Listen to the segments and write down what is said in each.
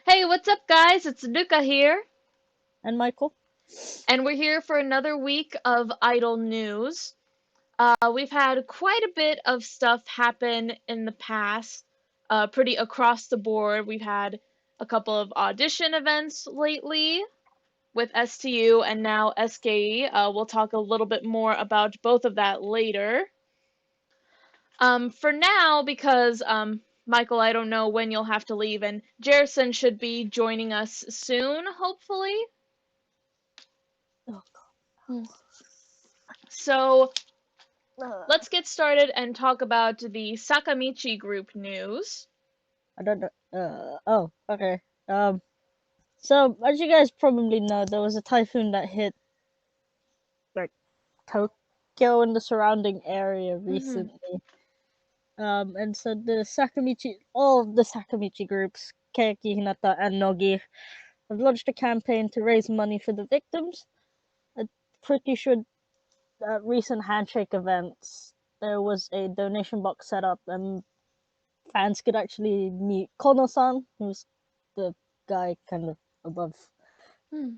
Hey, what's up, guys? It's Nuka here, And Michael? and we're here for another week of Idol news. We've had quite a bit of stuff happen in the past, pretty across the board. We've had a couple of audition events lately with STU and now SKE. We'll talk a little bit more about both of that later. For now, because Michael, I don't know when you'll have to leave, and Jerrison should be joining us soon, hopefully. Oh, Hmm. So God. let's get started and talk about the Sakamichi group news. I don't know. Okay. So as you guys probably know, there was a typhoon that hit like Tokyo and the surrounding area Hmm. recently. And so all of the Sakamichi groups, Keiki, Hinata, and Nogi, have launched a campaign to raise money for the victims. I'm pretty sure at recent handshake events, there was a donation box set up, and fans could actually meet Kono-san, who's the guy kind of above, Hmm.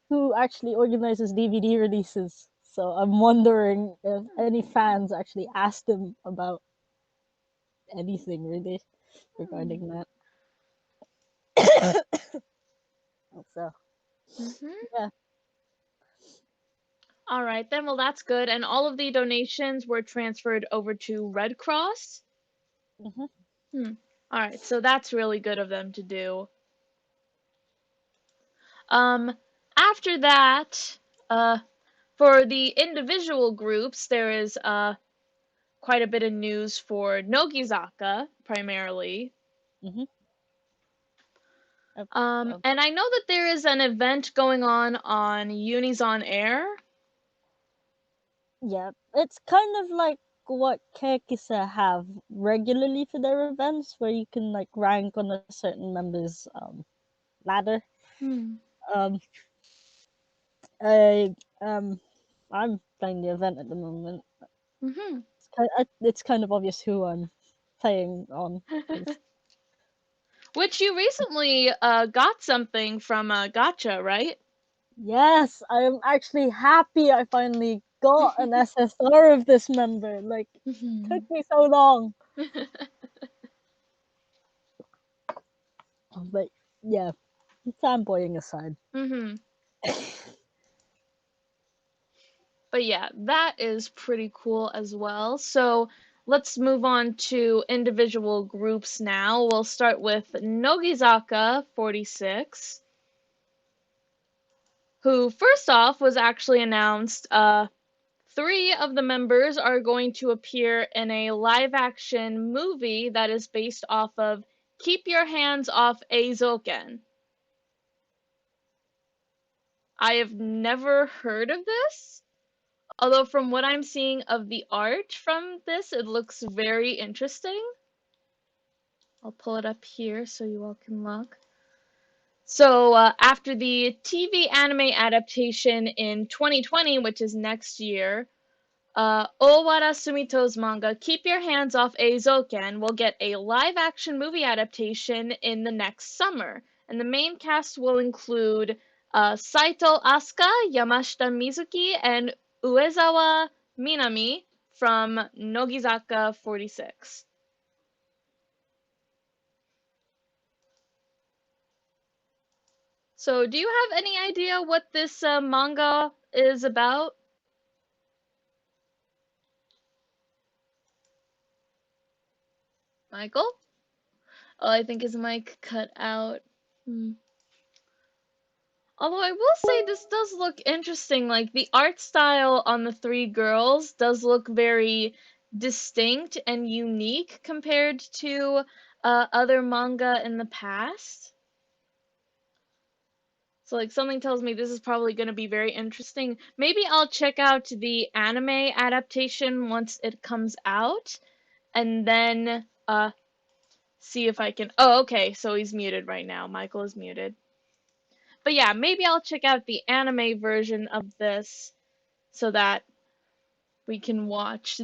who actually organizes DVD releases. So I'm wondering if any fans actually asked him about anything really Hmm. regarding that. So Hmm. yeah. All right, then. Well, that's good. And all of the donations were transferred over to Red Cross. Hmm. Hmm. All right, so that's really good of them to do. Um, After that, for the individual groups, there is quite a bit of news for Nogizaka primarily. Hmm. Uh, And I know that there is an event going on Unis on Air. yeah, it's kind of like what Kekisa have regularly for their events, where you can like rank on a certain member's ladder. Hmm. Um, I I'm playing the event at the moment. Hmm. It's kind of obvious who I'm playing on. 'Cause Which you recently got something from Gotcha, right? yes, I am actually happy I finally got an SSR of this member. Like, took Hmm. me so long. But yeah, fanboying aside. Hmm. But yeah, that is pretty cool as well. So let's move on to individual groups now. We'll start with Nogizaka 46, who first off was actually announced three of the members are going to appear in a live action movie that is based off of Keep Your Hands Off Eizoken. I have never heard of this, although from what I'm seeing of the art from this, it looks very interesting. I'll pull it up here so you all can look. So, after the TV anime adaptation in 2020, which is next year, Owara Sumito's manga Keep Your Hands Off Eizoken will get a live action movie adaptation in the next summer. And the main cast will include Saito Asuka, Yamashita Mizuki, and Uezawa Minami from Nogizaka 46. So, do you have any idea what this manga is about, Michael? Oh, I think his mic cut out. Hmm. Although I will say this does look interesting. Like the art style on the three girls does look very distinct and unique compared to other manga in the past. So like something tells me this is probably going to be very interesting. Maybe I'll check out the anime adaptation once it comes out and then see if I can. Oh, okay. So he's muted right now. Michael is muted. But yeah, maybe I'll check out the anime version of this so that we can watch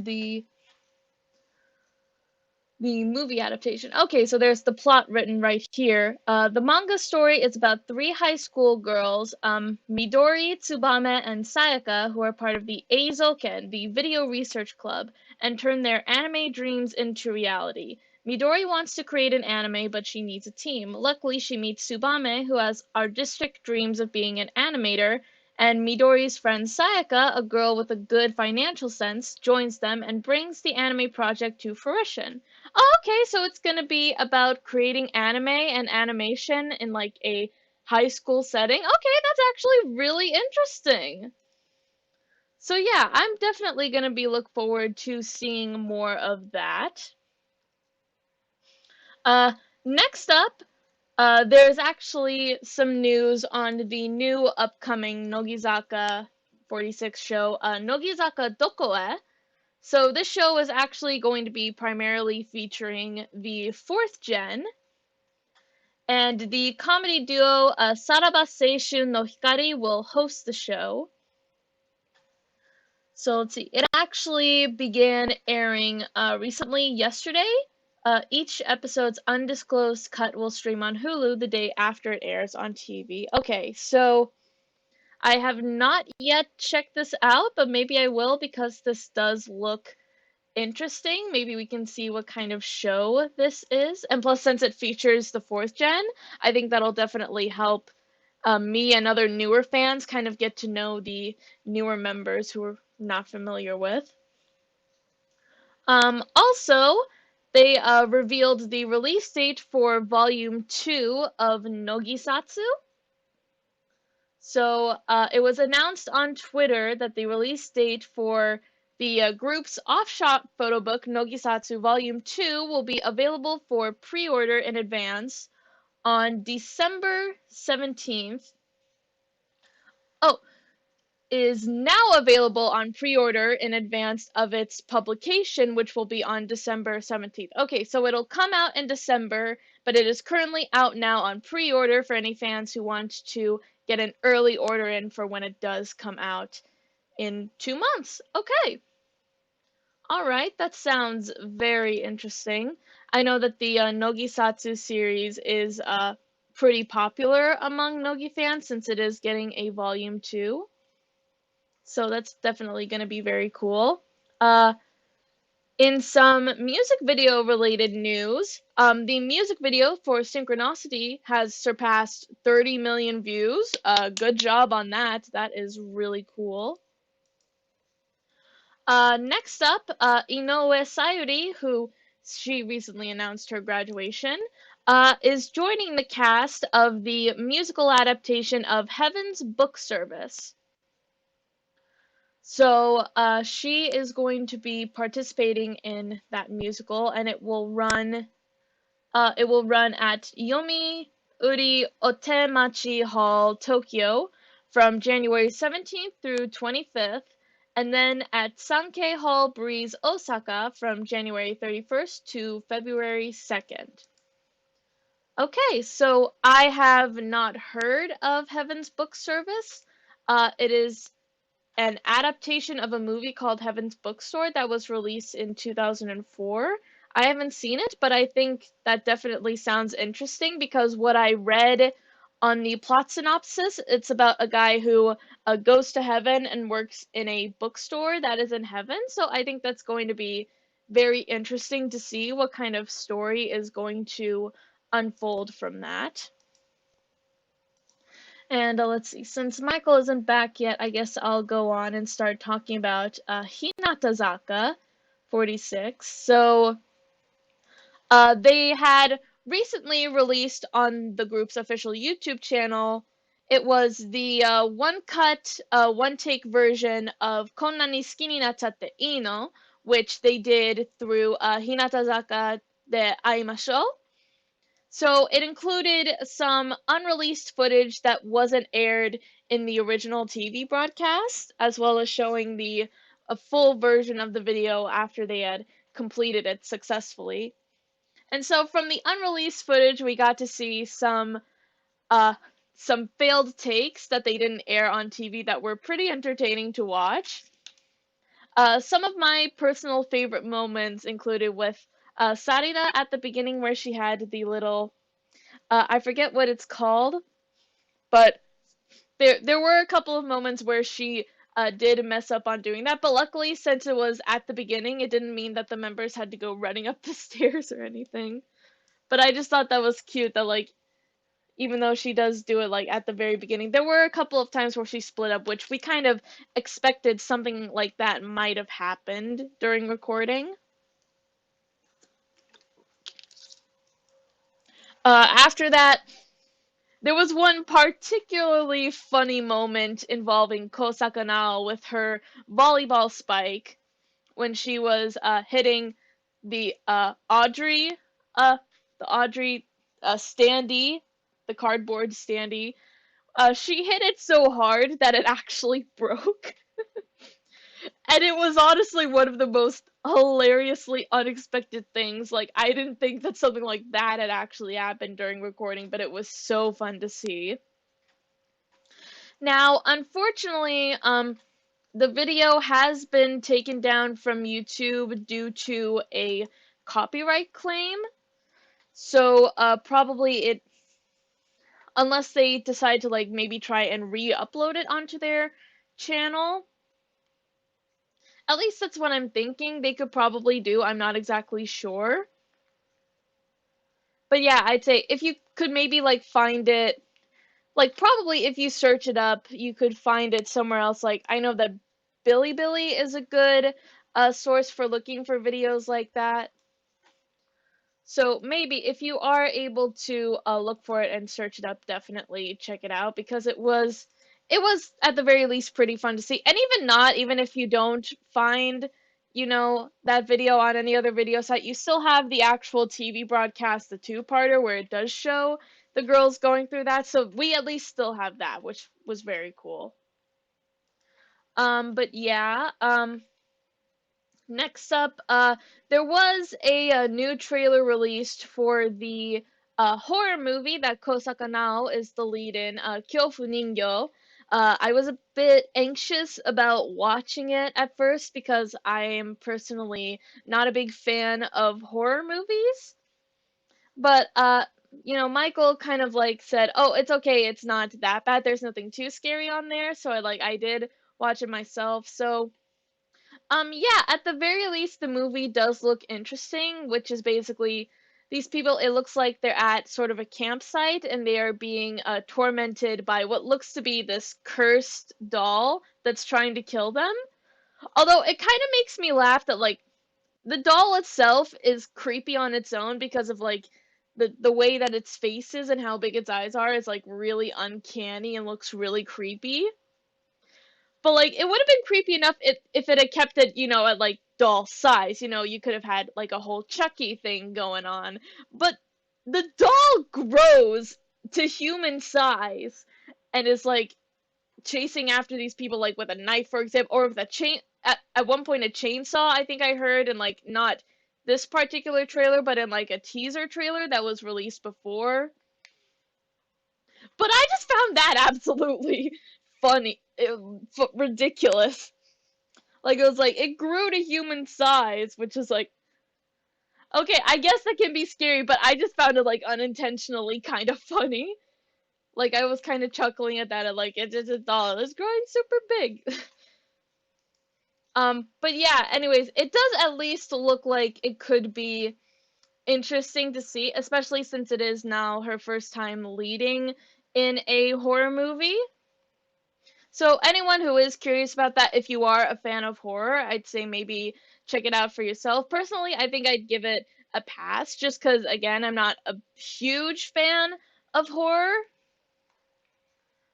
the movie adaptation. Okay, so there's the plot written right here. The manga story is about three high school girls, Midori, Tsubame, and Sayaka, who are part of the Eizoken, the Video Research Club, and turn their anime dreams into reality. Midori wants to create an anime, but she needs a team. Luckily, she meets Tsubame, who has artistic dreams of being an animator, and Midori's friend Sayaka, a girl with a good financial sense, joins them and brings the anime project to fruition. Oh, okay, so it's gonna be about creating anime and animation in like a high school setting. Okay, that's actually really interesting. So yeah, I'm definitely gonna be look forward to seeing more of that. Uh, Next up, there's actually some news on the new upcoming Nogizaka 46 show, Nogizaka Dokoe. So this show is actually going to be primarily featuring the fourth gen, and the comedy duo Saraba Seishun no Hikari will host the show. So let's see, it actually began airing recently yesterday. Each episode's undisclosed cut will stream on Hulu the day after it airs on TV. Okay, so I have not yet checked this out, but maybe I will because this does look interesting. Maybe we can see what kind of show this is. And plus, since it features the fourth gen, I think that'll definitely help me and other newer fans kind of get to know the newer members who are not familiar with. Also, they revealed the release date for Volume 2 of Nogisatsu. So it was announced on Twitter that the release date for the group's offshot photo book, Nogisatsu Volume 2, will be available for pre-order in advance on December 17th. Oh, is now available on pre-order in advance of its publication, which will be on December 17th. Okay, so it'll come out in December, but it is currently out now on pre-order for any fans who want to get an early order in for when it does come out in 2 months. Okay. All right, that sounds very interesting. I know that the Nogisatsu series is pretty popular among Nogi fans since it is getting a volume 2. So that's definitely going to be very cool. In some music video related news, the music video for Synchronicity has surpassed 30 million views. Good job on that. That is really cool. Next up, Inoue Sayuri, who she recently announced her graduation, is joining the cast of the musical adaptation of Heaven's Book Service. So she is going to be participating in that musical, and it will run. It will run at Yomi Uri Otemachi Hall, Tokyo, from January 17th through 25th, and then at Sankei Hall Breeze, Osaka, from January 31st to February 2nd. Okay, so I have not heard of Heaven's Book Service. It is an adaptation of a movie called Heaven's Bookstore that was released in 2004. I haven't seen it, but I think that definitely sounds interesting because what I read on the plot synopsis, it's about a guy who goes to heaven and works in a bookstore that is in heaven. So I think that's going to be very interesting to see what kind of story is going to unfold from that. And let's see, since Michael isn't back yet, I guess I'll go on and start talking about Hinatazaka 46. So they had recently released on the group's official YouTube channel. It was the one-cut, one-take version of Konna ni suki ni nachatte ii no, which they did through Hinatazaka de Aimashou. So it included some unreleased footage that wasn't aired in the original TV broadcast, as well as showing a full version of the video after they had completed it successfully. And so from the unreleased footage, we got to see some failed takes that they didn't air on TV that were pretty entertaining to watch. Some of my personal favorite moments included with Sarina at the beginning where she had the little, I forget what it's called, but there were a couple of moments where she did mess up on doing that, but luckily since it was at the beginning, it didn't mean that the members had to go running up the stairs or anything. But I just thought that was cute that like even though she does do it like at the very beginning, there were a couple of times where she split up, which we kind of expected something like that might have happened during recording. After that, there was one particularly funny moment involving Kosaka Nao with her volleyball spike when she was hitting the uh, Audrey standee, the cardboard standee. She hit it so hard that it actually broke. And it was honestly one of the most hilariously unexpected things. Like, I didn't think that something like that had actually happened during recording, but it was so fun to see. Now, unfortunately, the video has been taken down from YouTube due to a copyright claim. So, probably it, unless they decide to, like, maybe try and re-upload it onto their channel. At least that's what I'm thinking they could probably do. I'm not exactly sure. But yeah, I'd say if you could maybe, like, find it, like, probably if you search it up, you could find it somewhere else. Like, I know that Bilibili is a good source for looking for videos like that. So maybe if you are able to look for it and search it up, definitely check it out because it was at the very least pretty fun to see. And even not, even if you don't find, that video on any other video site, you still have the actual TV broadcast, the two-parter, where it does show the girls going through that. So we at least still have that, which was very cool. But yeah, next up, there was a new trailer released for the horror movie that Kosaka Nao is the lead in, Kyofu Ningyo. I was a bit anxious about watching it at first because I am personally not a big fan of horror movies. But Michael kind of like said, "Oh, it's okay. It's not that bad. There's nothing too scary on there." So I did watch it myself. So yeah, at the very least, the movie does look interesting, which is basically these people, it looks like they're at sort of a campsite and they are being tormented by what looks to be this cursed doll that's trying to kill them. Although it kind of makes me laugh that, like, the doll itself is creepy on its own because of, like, the way that its face is and how big its eyes are is, like, really uncanny and looks really creepy. But like it would have been creepy enough if it had kept it, at like doll size. You could have had like a whole Chucky thing going on. But the doll grows to human size and is like chasing after these people like with a knife, for example, or with a chain at one point a chainsaw, I think I heard, and like not this particular trailer, but in like a teaser trailer that was released before. But I just found that absolutely funny, ridiculous. Like, it was like, it grew to human size, which is like, okay, I guess that can be scary, but I just found it, like, unintentionally kind of funny. Like, I was kind of chuckling at that, at, like, it's a doll, it's growing super big. But yeah, anyways, it does at least look like it could be interesting to see, especially since it is now her first time leading in a horror movie. So anyone who is curious about that, if you are a fan of horror, I'd say maybe check it out for yourself. Personally, I think I'd give it a pass just because, again, I'm not a huge fan of horror.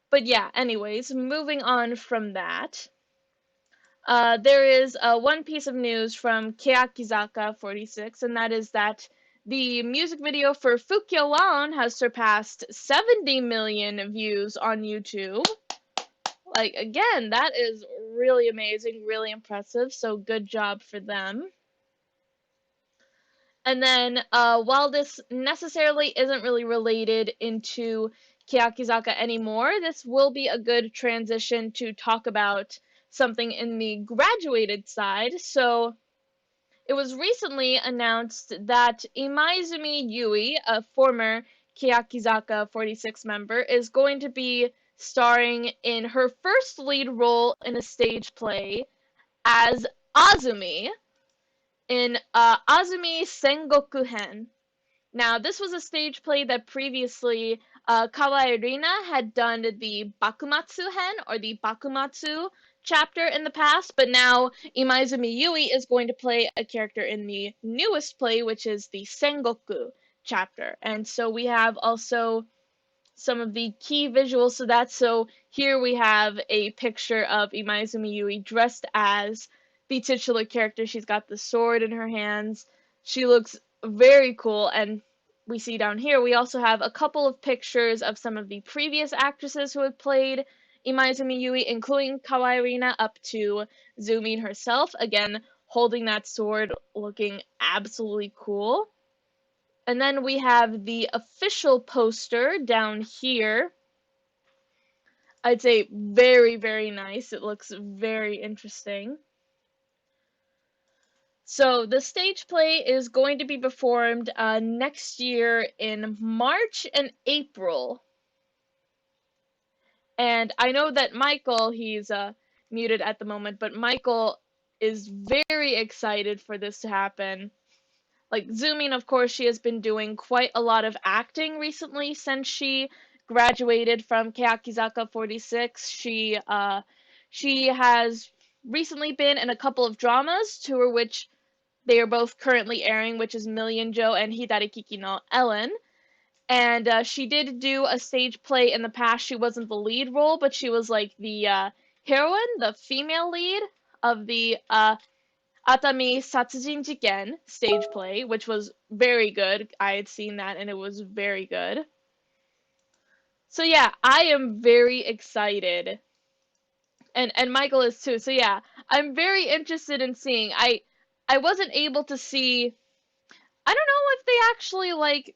But yeah, anyways, moving on from that. There is one piece of news from SKE48, and that is that the music video for Fukyo has surpassed 70 million views on YouTube. Like, again, that is really amazing, really impressive, so good job for them. And then, while this necessarily isn't really related into Keyakizaka anymore, this will be a good transition to talk about something in the graduated side. So, it was recently announced that Imaizumi Yui, a former Keyakizaka 46 member, is going to be starring in her first lead role in a stage play as Azumi in Azumi Sengoku Hen. Now, this was a stage play that previously Kawai Rina had done the Bakumatsu Hen, or the Bakumatsu chapter in the past, but now Imaizumi Yui is going to play a character in the newest play, which is the Sengoku chapter. And so we have also some of the key visuals to that. So here we have a picture of Imaizumi Yui dressed as the titular character. She's got the sword in her hands. She looks very cool. And we see down here, we also have a couple of pictures of some of the previous actresses who have played Imaizumi Yui, including Kawai Rina up to Zoomin herself, again, holding that sword, looking absolutely cool. And then we have the official poster down here. I'd say very, very nice. It looks very interesting. So the stage play is going to be performed next year in March and April. And I know that Michael, he's muted at the moment, but Michael is very excited for this to happen. Like, Zoomin, of course, she has been doing quite a lot of acting recently since she graduated from Keyakizaka 46. She has recently been in a couple of dramas, two of which they are both currently airing, which is Million Joe and Hidarikiki no Ellen. And she did do a stage play in the past. She wasn't the lead role, but she was like the heroine, the female lead of the Atami Satsujin Jiken stage play, which was very good. I had seen that and it was very good. So yeah, I am very excited. And Michael is too. So yeah, I'm very interested in seeing. I wasn't able to see, I don't know if they actually like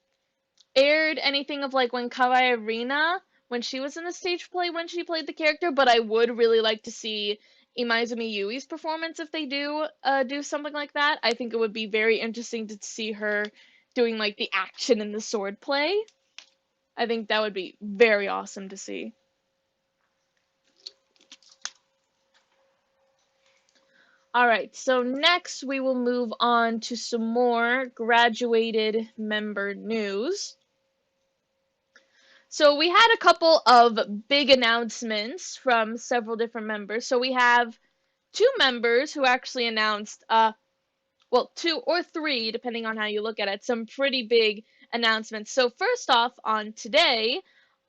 aired anything of like when Kawai Rina, when she was in the stage play when she played the character, but I would really like to see Imaizumi Yui's performance if they do something like that. I think it would be very interesting to see her doing like the action and the sword play. I think that would be very awesome to see. Alright, so next we will move on to some more graduated member news. So we had a couple of big announcements from several different members. So we have two members who actually announced, well, two or three, depending on how you look at it, some pretty big announcements. So first off, on today,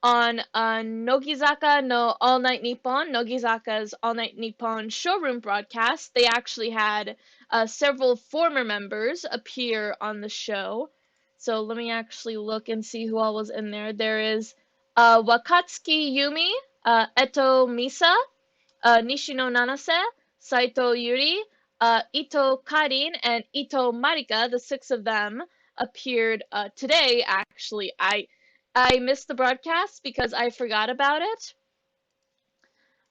on Nogizaka no All Night Nippon, Nogizaka's All Night Nippon showroom broadcast, they actually had several former members appear on the show. So let me actually look and see who all was in there. There is Wakatsuki Yumi, Eto Misa, Nishino Nanase, Saito Yuri, Ito Karin, and Ito Marika. The six of them appeared today, actually. I missed the broadcast because I forgot about it.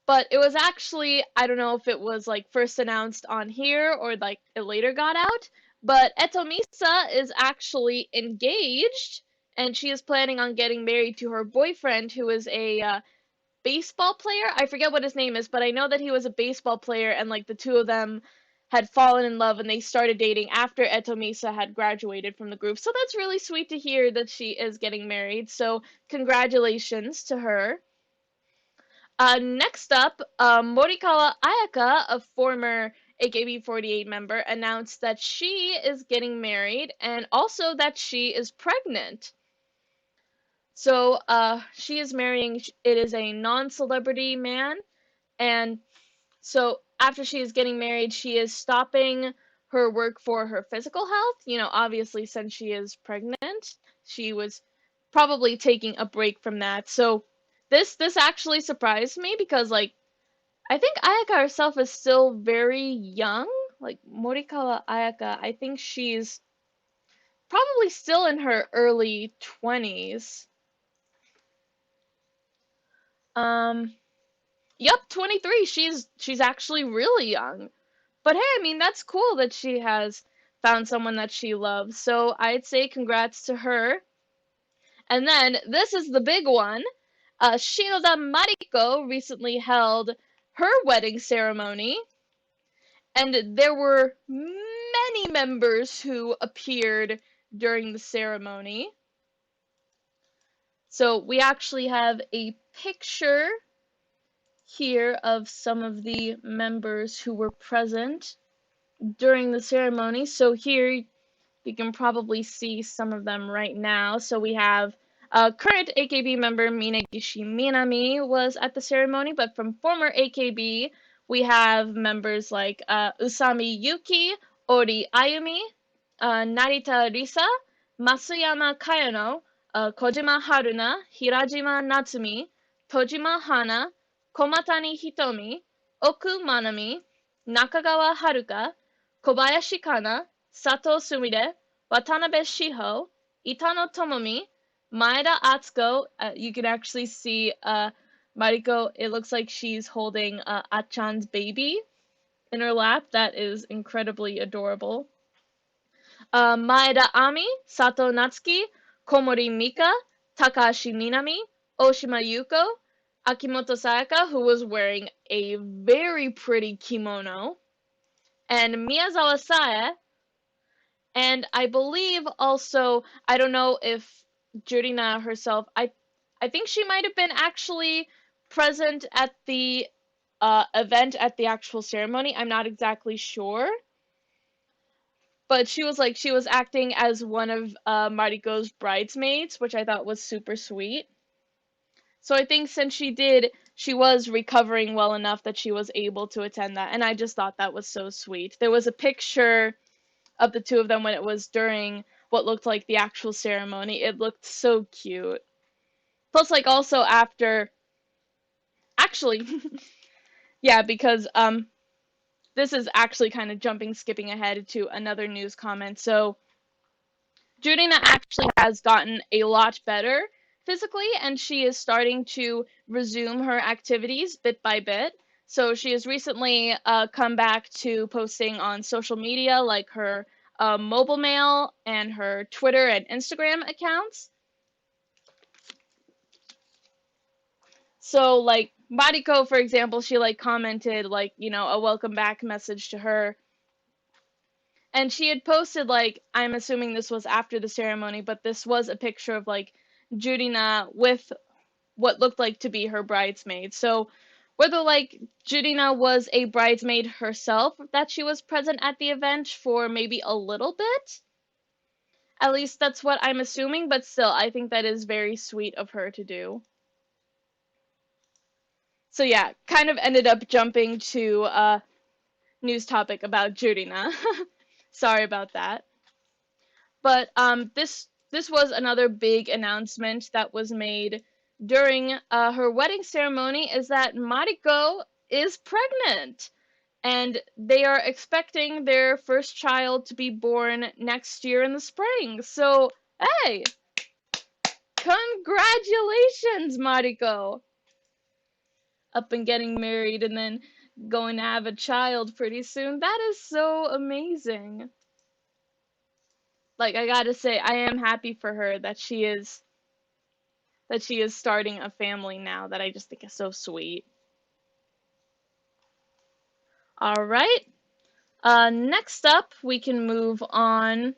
But it was actually, I don't know if it was like first announced on here or like it later got out. But Eto Misa is actually engaged and she is planning on getting married to her boyfriend, who is a baseball player. I forget what his name is, but I know that he was a baseball player and like the two of them had fallen in love and they started dating after Eto Misa had graduated from the group. So that's really sweet to hear that she is getting married. So congratulations to her. Next up, Morikawa Ayaka, a former AKB48 member, announced that she is getting married and also that she is pregnant. So she is marrying, it is a non-celebrity man, and so after she is getting married, she is stopping her work for her physical health. You know, obviously since she is pregnant, she was probably taking a break from that. So this actually surprised me because like I think Ayaka herself is still very young. Like Morikawa Ayaka, I think she's probably still in her early 20s. Yep, 23. She's actually really young. But hey, I mean that's cool that she has found someone that she loves. So I'd say congrats to her. And then this is the big one. Shinoda Mariko recently held her wedding ceremony, and there were many members who appeared during the ceremony. So we actually have a picture here of some of the members who were present during the ceremony. So here you can probably see some of them right now. So we have current AKB member Minagishi Minami was at the ceremony, but from former AKB, we have members like Usami Yuki, Ori Ayumi, Narita Risa, Masuyama Kayano, Kojima Haruna, Hirajima Natsumi, Tojima Hana, Komatani Hitomi, Oku Manami, Nakagawa Haruka, Kobayashi Kana, Sato Sumire, Watanabe Shiho, Itano Tomomi, Maeda Atsuko. You can actually see Mariko, it looks like she's holding Achan's baby in her lap. That is incredibly adorable. Maeda Ami, Sato Natsuki, Komori Mika, Takashi Minami, Oshima Yuko, Akimoto Sayaka, who was wearing a very pretty kimono, and Miyazawa Sae. And I believe also, I don't know if Jurina herself, I think she might have been actually present at the event at the actual ceremony. I'm not exactly sure. But she was acting as one of Mariko's bridesmaids, which I thought was super sweet. So I think since she was recovering well enough that she was able to attend that. And I just thought that was so sweet. There was a picture of the two of them when it was during what looked like the actual ceremony. It looked so cute. Plus, like, also after, actually, yeah, because this is actually kind of skipping ahead to another news comment. So Jurina actually has gotten a lot better physically, and she is starting to resume her activities bit by bit. So she has recently come back to posting on social media, like her mobile mail and her Twitter and Instagram accounts. So, like, Mariko, for example, she, like, commented, like, you know, a welcome back message to her. And she had posted, like, I'm assuming this was after the ceremony, but this was a picture of, like, Jurina with what looked like to be her bridesmaid. So, whether, like, Jurina was a bridesmaid herself, that she was present at the event for maybe a little bit. At least that's what I'm assuming, but still, I think that is very sweet of her to do. So yeah, kind of ended up jumping to a news topic about Jurina. Sorry about that. But this was another big announcement that was made during her wedding ceremony, is that Mariko is pregnant, and they are expecting their first child to be born next year in the spring. So hey, congratulations, Mariko! Up and getting married and then going to have a child pretty soon. That is so amazing. Like, I gotta say, I am happy for her that she is starting a family now. That I just think is so sweet. All right. Next up, we can move on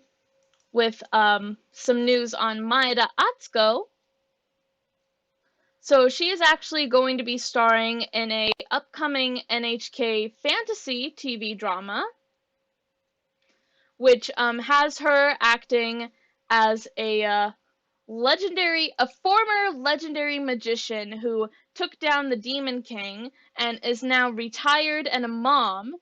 with some news on Maeda Atsuko. So she is actually going to be starring in a upcoming NHK fantasy TV drama, which has her acting as a former legendary magician who took down the Demon King and is now retired and a mom.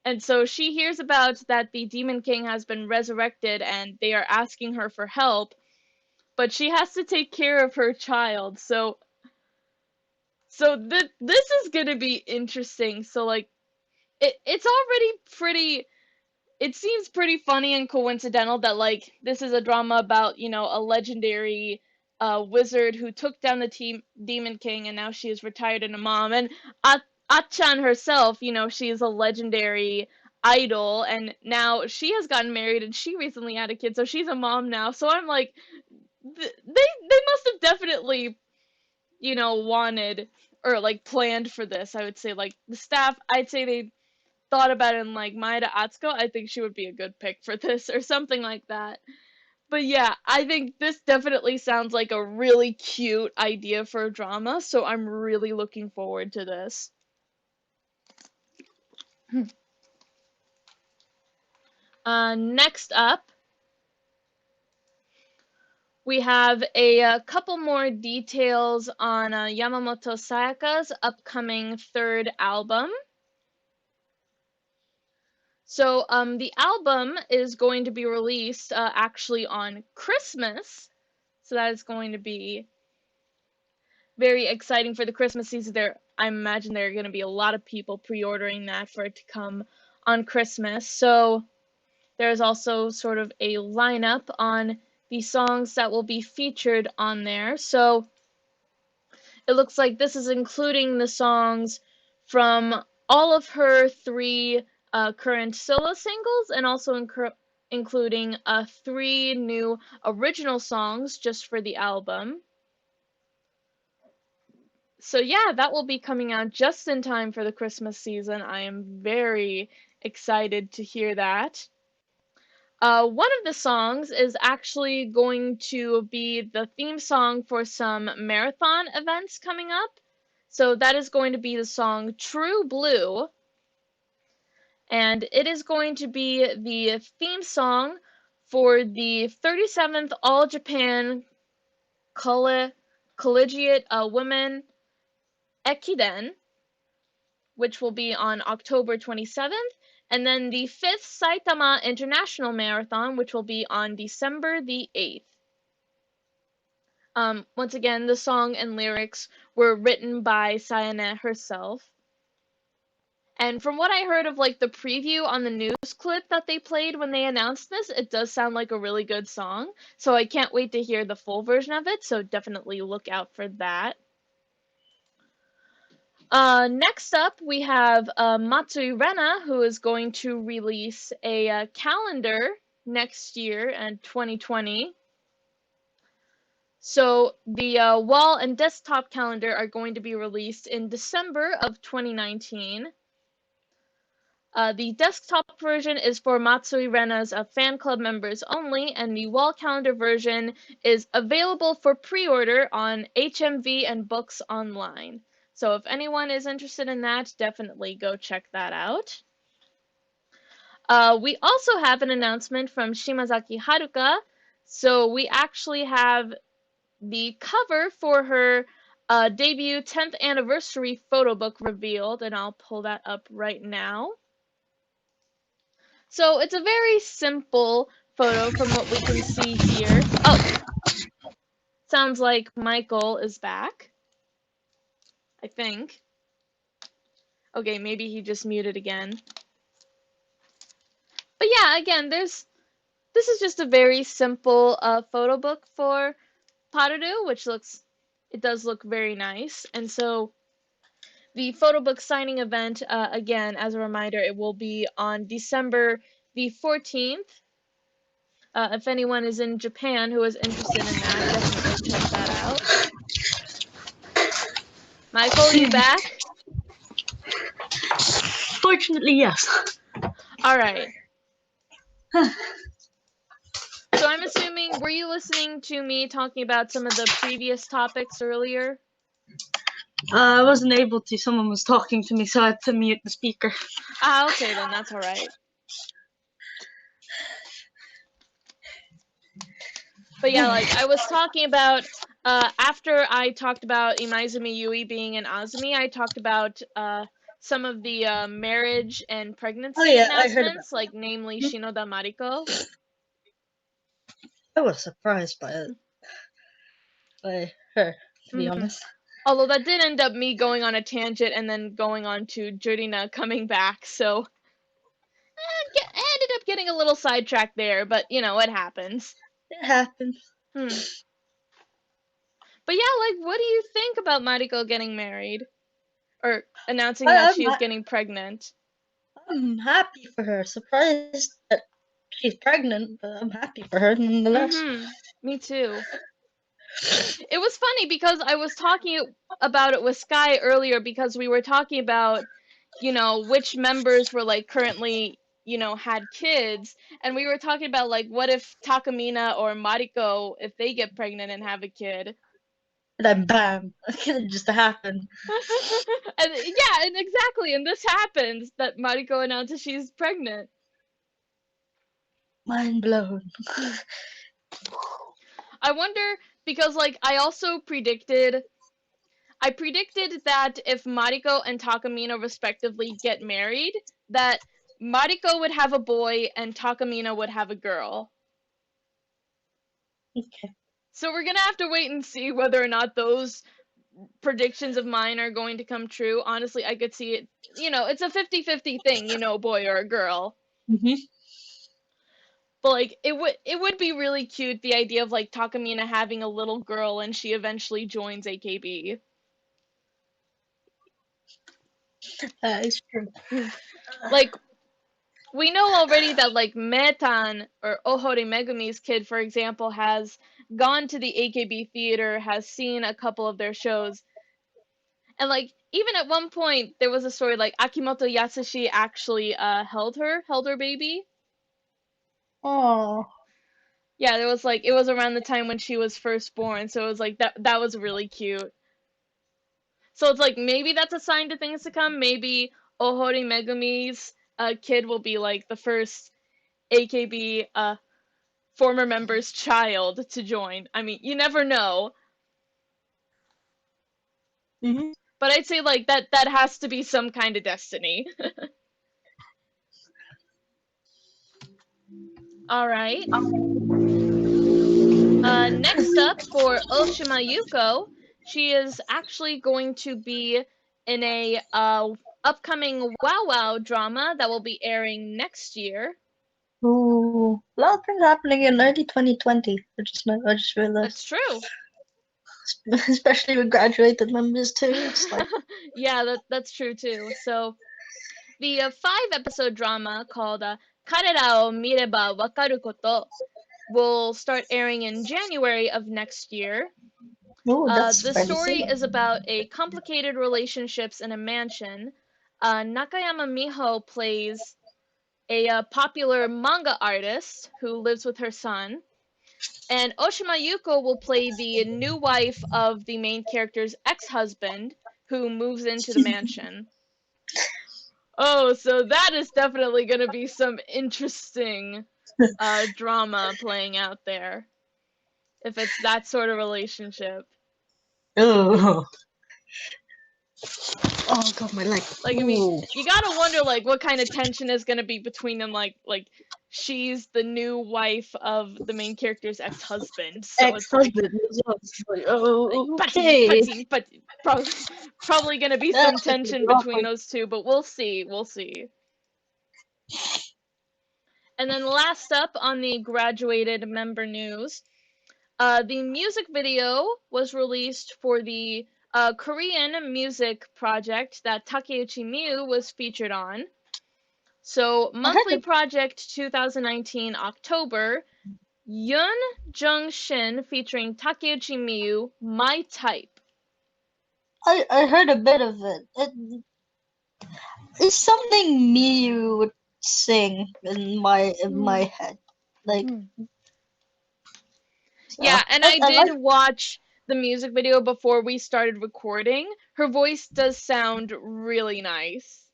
And so she hears about that the Demon King has been resurrected and they are asking her for help, but she has to take care of her child. So this is gonna be interesting. So, like, it's already pretty. It seems pretty funny and coincidental that, like, this is a drama about, you know, a legendary wizard who took down the Demon King, and now she is retired and a mom. And Achan herself, you know, she is a legendary idol, and now she has gotten married and she recently had a kid, so she's a mom now. So I'm like, they must have definitely, wanted or like planned for this. I would say like the staff, I'd say they thought about it, and like Maeda Atsuko, I think she would be a good pick for this or something like that. But yeah, I think this definitely sounds like a really cute idea for a drama, so I'm really looking forward to this. Next up, we have a couple more details on Yamamoto Sayaka's upcoming third album. So the album is going to be released actually on Christmas. So that is going to be very exciting for the Christmas season. I imagine there are going to be a lot of people pre-ordering that for it to come on Christmas. So there's also sort of a lineup on the songs that will be featured on there. So it looks like this is including the songs from all of her 3 current solo singles, and also including 3 new original songs just for the album. So yeah, that will be coming out just in time for the Christmas season. I am very excited to hear that. One of the songs is actually going to be the theme song for some marathon events coming up. So that is going to be the song True Blue. And it is going to be the theme song for the 37th All Japan Collegiate Women Ekiden, which will be on October 27th, and then the 5th Saitama International Marathon, which will be on December the 8th. Once again, the song and lyrics were written by Sayane herself. And from what I heard of like the preview on the news clip that they played when they announced this, it does sound like a really good song. So I can't wait to hear the full version of it, so definitely look out for that. Next up, we have Matsui Jurina, who is going to release a calendar next year in 2020. So the wall and desktop calendar are going to be released in December of 2019. The desktop version is for Matsui Jurina's fan club members only, and the wall calendar version is available for pre-order on HMV and Books Online. So if anyone is interested in that, definitely go check that out. We also have an announcement from Shimazaki Haruka. So we actually have the cover for her debut 10th anniversary photo book revealed, and I'll pull that up right now. So it's a very simple photo from what we can see here. Oh, sounds like Michael is back, I think. Okay, maybe he just muted again. But yeah, again, this is just a very simple photo book for Parudu, which does look very nice. And so the photo book signing event, again, as a reminder, it will be on December the 14th. If anyone is in Japan who is interested in that, definitely check that out. Michael, are you back? Fortunately, yes. Alright. So I'm assuming, were you listening to me talking about some of the previous topics earlier? I wasn't able to. Someone was talking to me, so I had to mute the speaker. Ah, okay, then that's alright. But yeah, like I was talking about, after I talked about Imaizumi Yui being an Azumi, I talked about some of the marriage and pregnancy announcements, like namely Shinoda Mariko. I was surprised by it. By her, to be honest. Although that did end up me going on a tangent and then going on to Jurina coming back, so I ended up getting a little sidetracked there, but you know, it happens. It happens. But yeah, like, what do you think about Mariko getting married? Or announcing that she is getting pregnant? I'm happy for her. Surprised that she's pregnant, but I'm happy for her nonetheless. Me too. It was funny because I was talking about it with Sky earlier because we were talking about, which members were like currently, had kids, and we were talking about like what if Takamina or Mariko, if they get pregnant and have a kid. And then bam, it just happened. And yeah, and exactly, and this happens that Mariko announces she's pregnant. Mind blown. I wonder because like I predicted that if Mariko and Takamina respectively get married, that Mariko would have a boy and Takamina would have a girl. Okay. So we're gonna have to wait and see whether or not those predictions of mine are going to come true. Honestly, I could see it. It's a 50-50 thing, boy or a girl. Mm-hmm. But like it would be really cute, the idea of like Takamina having a little girl and she eventually joins AKB. That is true. Like we know already that like Metan or Ohori Megumi's kid, for example, has gone to the AKB theater, has seen a couple of their shows, and like even at one point there was a story like Akimoto Yasushi actually held her baby. Oh. Yeah, there was like it was around the time when she was first born, so it was like that was really cute. So it's like maybe that's a sign to things to come. Maybe Ohori Megumi's kid will be like the first AKB former member's child to join. I mean, you never know. Mm-hmm. But I'd say like that has to be some kind of destiny. All right. Next up for Oshima Yuko, she is actually going to be in a upcoming Wow Wow drama that will be airing next year. Ooh, a lot of things happening in early 2020. I just realized, That's true. especially with graduated members too. It's like, Yeah, that's true too. So the 5-episode drama called 彼らを見ればわかること will start airing in January of next year. oh, that's The fairly story soon. is about a complicated relationships in a mansion. Nakayama Miho plays a popular manga artist who lives with her son. And Oshima Yuko will play the new wife of the main character's ex-husband who moves into the mansion. Oh, so that is definitely going to be some interesting drama playing out there if it's that sort of relationship. Oh, oh god, my leg. Like, I mean, Ooh. you gotta wonder like what kind of tension is gonna be between them. Like she's the new wife of the main character's ex-husband, so it's Ex-husband. Oh, okay. but probably gonna be some That's gonna be tension between awkward. those two. But we'll see, we'll see. And then last up on the graduated member news, the music video was released for the Korean music project that Takeuchi Miu was featured on. So, I heard monthly that. project 2019 October, Yun Jung Shin featuring Takeuchi Miu, My Type. I heard a bit of it. It's something Miyu would sing in my head. Like, so Yeah, and I I did like. watch the music video before we started recording. Her voice does sound really nice.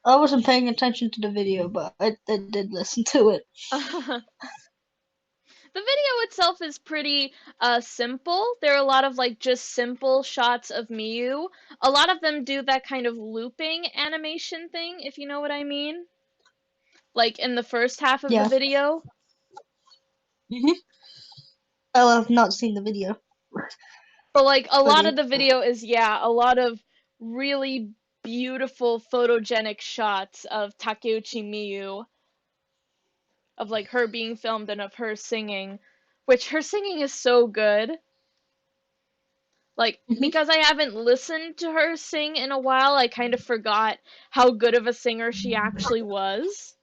I wasn't paying attention to the video, but I did listen to it. The video itself is pretty simple. There are a lot of like just simple shots of Miyu. A lot of them do that kind of looping animation thing, if you know what I mean. Like in the first half of the Yeah. video. Hmm. Oh, I've not seen the video But like a for lot the. of the video is, yeah, a lot of really beautiful photogenic shots of Takeuchi Miyu, of like her being filmed and of her singing, which her singing is so good. Like, because I haven't listened to her sing in a while, I kind of forgot how good of a singer she actually was.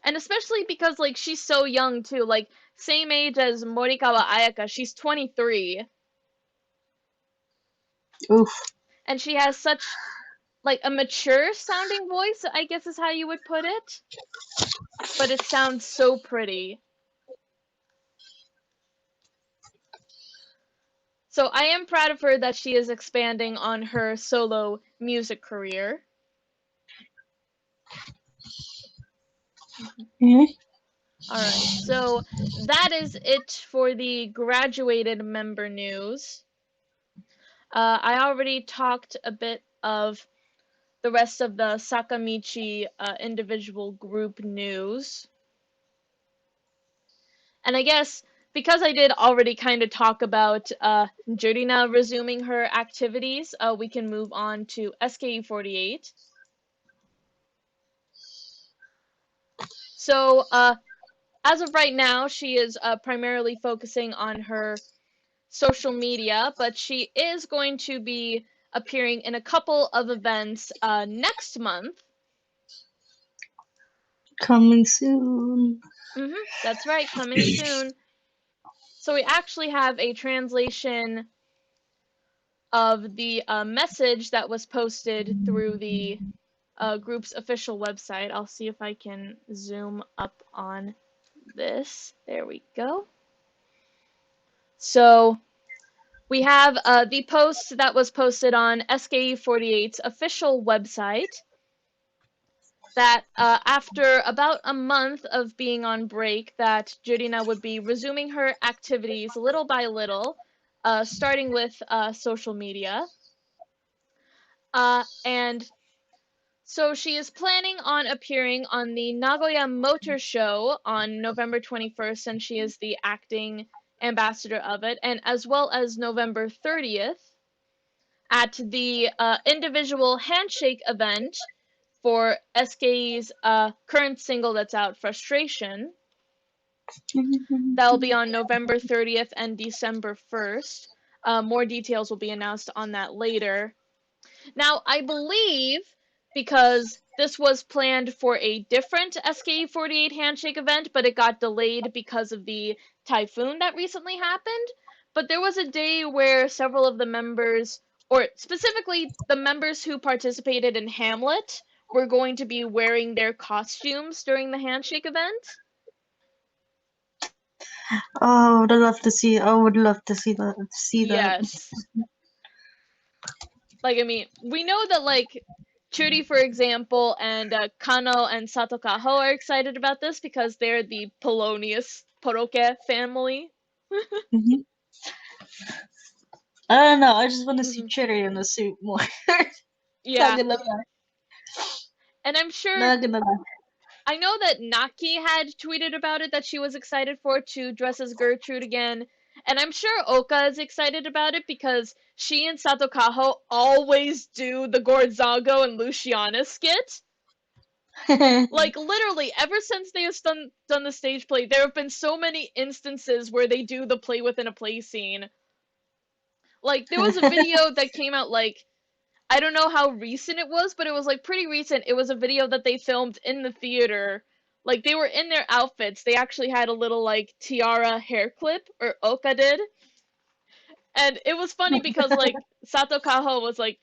And especially because, like, she's so young, too. Like, same age as Morikawa Ayaka. She's 23. Oof. And she has such, like, a mature sounding voice, I guess is how you would put it. But it sounds so pretty. So I am proud of her that she is expanding on her solo music career. Alright, so that is it for the graduated member news. I already talked a bit of the rest of the Sakamichi individual group news. And I guess because I did already kind of talk about Jurina resuming her activities, we can move on to SKE48. So, as of right now, she is primarily focusing on her social media, but she is going to be appearing in a couple of events next month. Coming soon. That's right, coming soon. So we actually have a translation of the message that was posted through the group's official website. I'll see if I can zoom up on this. There we go. So we have the post that was posted on SKE48's official website that after about a month of being on break, that Jurina would be resuming her activities little by little, starting with social media. And so she is planning on appearing on the Nagoya Motor Show on November 21st, and she is the acting ambassador of it, and as well as November 30th at the individual handshake event for SKE's current single that's out, Frustration. That'll be on November 30th and December 1st. More details will be announced on that later. Now, I believe because this was planned for a different SKE48 handshake event, but it got delayed because of the typhoon that recently happened. But there was a day where several of the members, or specifically the members who participated in Hamlet, were going to be wearing their costumes during the handshake event. Oh, I would love to see. I would love to see that. Yes. Like, I mean, we know that, like, Churi, for example, and Kano and Sato Kaho are excited about this because they're the Polonius Poroke family. I don't know. I just want to see Cherry in a suit more. Yeah. Not gonna lie. And I'm sure. Not gonna lie. I know that Naki had tweeted about it, that she was excited to dress as Gertrude again. And I'm sure Oka is excited about it because she and Sato Kaho always do the Gorzago and Luciana skit. Like, literally, ever since they have done the stage play, there have been so many instances where they do the play within a play scene. Like, there was a video that came out, like, I don't know how recent it was, but it was, like, pretty recent. It was a video that they filmed in the theater. Like, they were in their outfits. They actually had a little, like, tiara hair clip, or Oka did. And it was funny because, like, Sato Kaho was, like,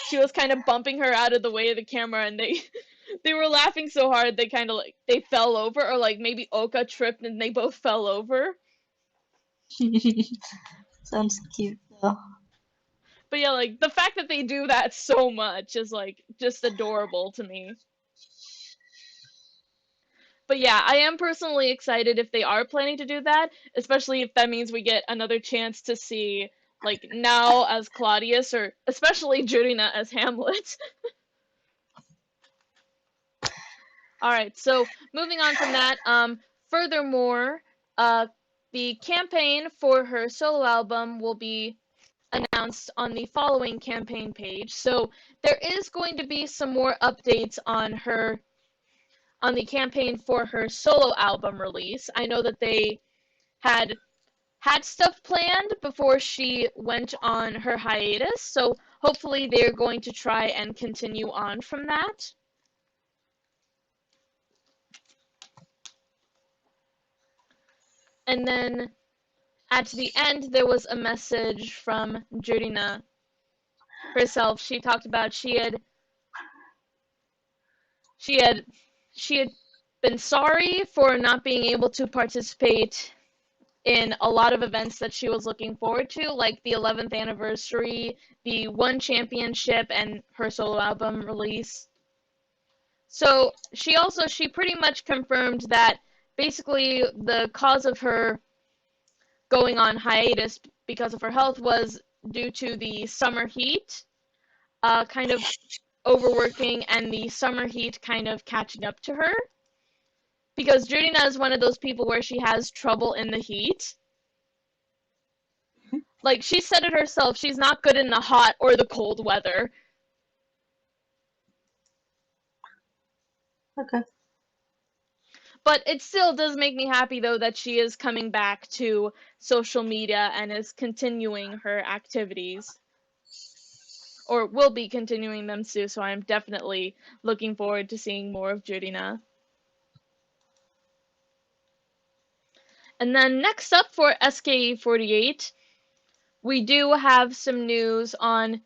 she was kind of bumping her out of the way of the camera, and they were laughing so hard they kind of, like, they fell over, or, like, maybe Oka tripped and they both fell over. Sounds cute though. But yeah, like, the fact that they do that so much is, like, just adorable to me. But yeah, I am personally excited if they are planning to do that, especially if that means we get another chance to see, like, Nao as Claudius, or especially Jurina as Hamlet. Alright, so moving on from that, furthermore, the campaign for her solo album will be announced on the following campaign page. So there is going to be some more updates on the campaign for her solo album release. I know that they had had stuff planned before she went on her hiatus, so hopefully they're going to try and continue on from that. And then at the end, there was a message from Jurina herself. She talked about she had been sorry for not being able to participate in a lot of events that she was looking forward to, like the 11th anniversary, the One Championship, and her solo album release. So she pretty much confirmed that basically the cause of her going on hiatus because of her health was due to the summer heat, kind of overworking and the summer heat kind of catching up to her. Because Jurina is one of those people where she has trouble in the heat. Like, she said it herself, she's not good in the hot or the cold weather. Okay. But it still does make me happy, though, that she is coming back to social media and is continuing her activities. Or will be continuing them soon, so I'm definitely looking forward to seeing more of Jurina. And then next up for SKE48, we do have some news on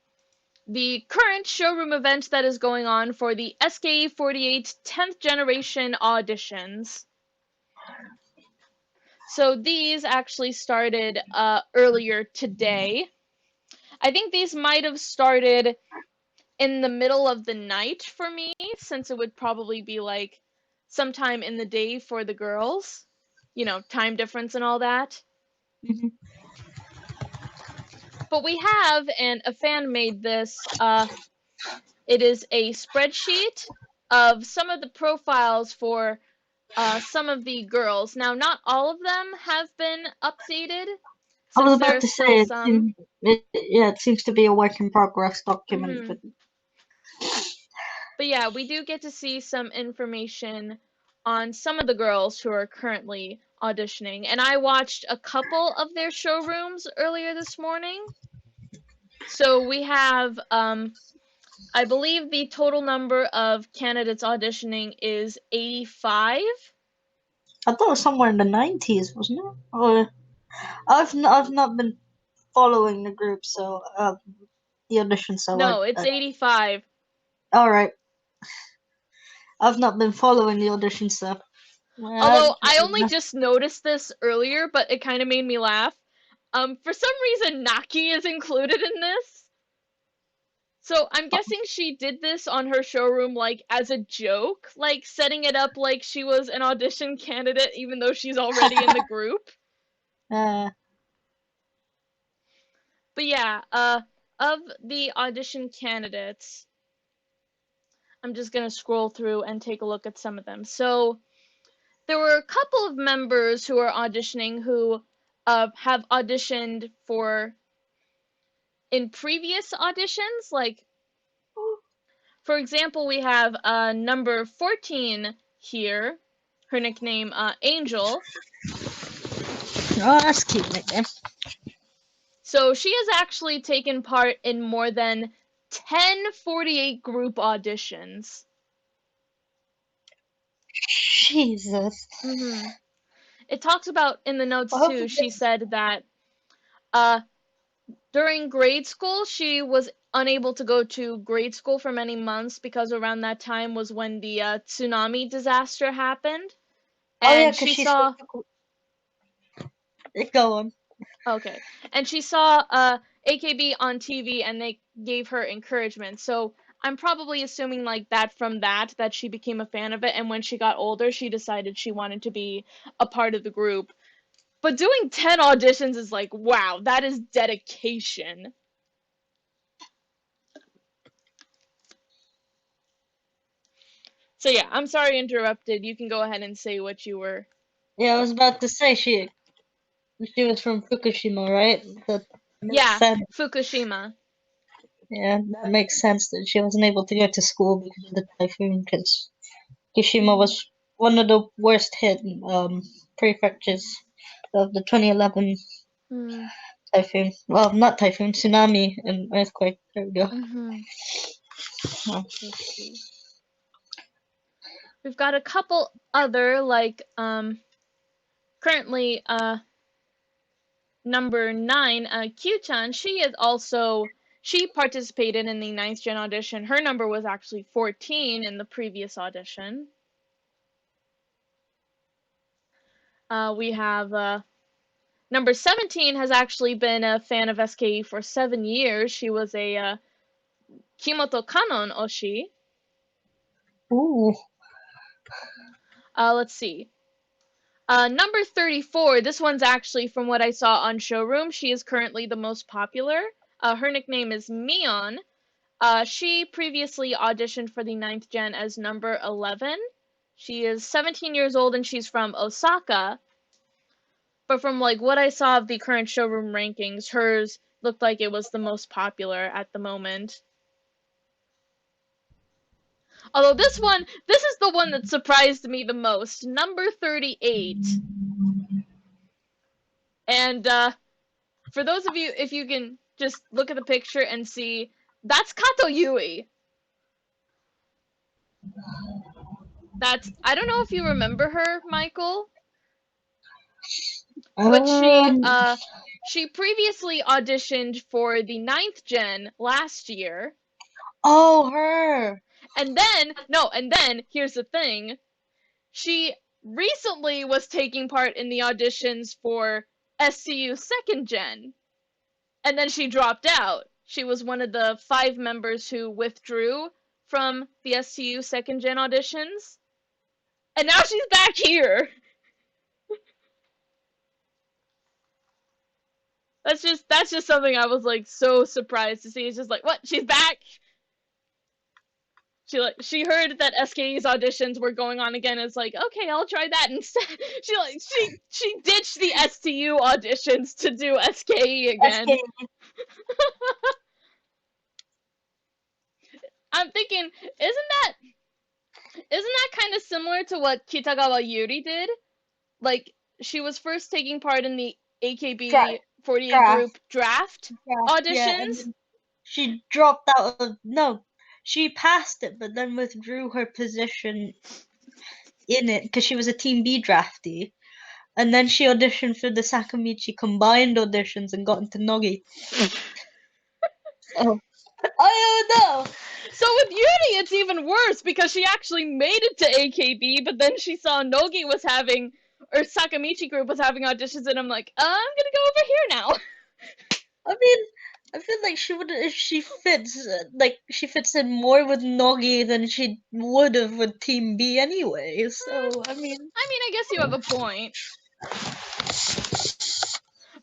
the current showroom event that is going on for the SKE48 10th generation auditions. So these actually started earlier today. I think these might have started in the middle of the night for me, since it would probably be like sometime in the day for the girls. You know, time difference and all that. Mhm. But we have, and a fan made this, it is a spreadsheet of some of the profiles for some of the girls. Now, not all of them have been updated, I was since there about are to still say some. it seems to be a work in progress document. Mhm. But yeah, we do get to see some information on some of the girls who are currently auditioning. And I watched a couple of their showrooms earlier this morning. So we have, I believe the total number of candidates auditioning is 85. I thought it was somewhere in the 90s, wasn't it? Or I've not been following the group, so the audition. So No, it's 85. all right. I've not been following the audition stuff. Although I only just noticed this earlier, but it kind of made me laugh. For some reason, Naki is included in this. So I'm guessing she did this on her showroom, like, as a joke, like, setting it up like she was an audition candidate, even though she's already in the group. But yeah, of the audition candidates, I'm just gonna scroll through and take a look at some of them. So there were a couple of members who are auditioning who have auditioned in previous auditions. Like, for example, we have number 14 here, her nickname Angel. Oh, that's a cute nickname. So she has actually taken part in more than 10 48 group auditions. Jesus. It talks about in the notes too, she said that during grade school, she was unable to go to grade school for many months because around that time was when the tsunami disaster happened. And oh yeah, because she saw. Go on. Okay. And she saw AKB on TV and they gave her encouragement. So I'm probably assuming like that she became a fan of it, and when she got older she decided she wanted to be a part of the group. But doing 10 auditions is like, wow, that is dedication. So yeah, I'm sorry I interrupted. You can go ahead and say what you were. Yeah, I was about to say she was from Fukushima, right? That makes Yeah, sense. Fukushima. Yeah, that makes sense that she wasn't able to go to school because of the typhoon, because Fukushima was one of the worst hit prefectures of the 2011 Typhoon. Well, not typhoon, tsunami and earthquake. There we go. Let's see. We've got a couple other, like, currently, number 9, Q-chan, she participated in the 9th gen audition. Her number was actually 14 in the previous audition. We have, number 17 has actually been a fan of SKE for 7 years. She was a, Kimoto Kanon Oshi. Ooh. Let's see. Number 34, this one's actually from what I saw on Showroom. She is currently the most popular. Her nickname is Mion. She previously auditioned for the 9th gen as number 11. She is 17 years old and she's from Osaka. But from like what I saw of the current Showroom rankings, hers looked like it was the most popular at the moment. Although this is the one that surprised me the most. Number 38. And for those of you, if you can just look at the picture and see, that's Kato Yui. I don't know if you remember her, Michael, but she previously auditioned for the 9th gen last year. Oh, her. And then here's the thing. She recently was taking part in the auditions for STU 2nd gen. And then she dropped out. She was one of the 5 members who withdrew from the STU 2nd gen auditions. And now she's back here. That's just something I was like so surprised to see. It's just like, what? She's back? She heard that SKE's auditions were going on again. It's like, okay, I'll try that instead. She ditched the STU auditions to do SKE again. SKE. I'm thinking, isn't that kind of similar to what Kitagawa Yuri did? Like, she was first taking part in the AKB48 group draft auditions. Yeah, and then she dropped out of she passed it, but then withdrew her position in it because she was a Team B draftee. And then she auditioned for the Sakamichi combined auditions and got into Nogi. So, I don't know. So with Yuri, it's even worse because she actually made it to AKB, but then she saw Nogi was having, or Sakamichi group was having auditions, and I'm like, I'm gonna go over here now. I mean, I feel like she fits in more with Nogi than she would have with Team B anyway. So I mean, I guess you have a point.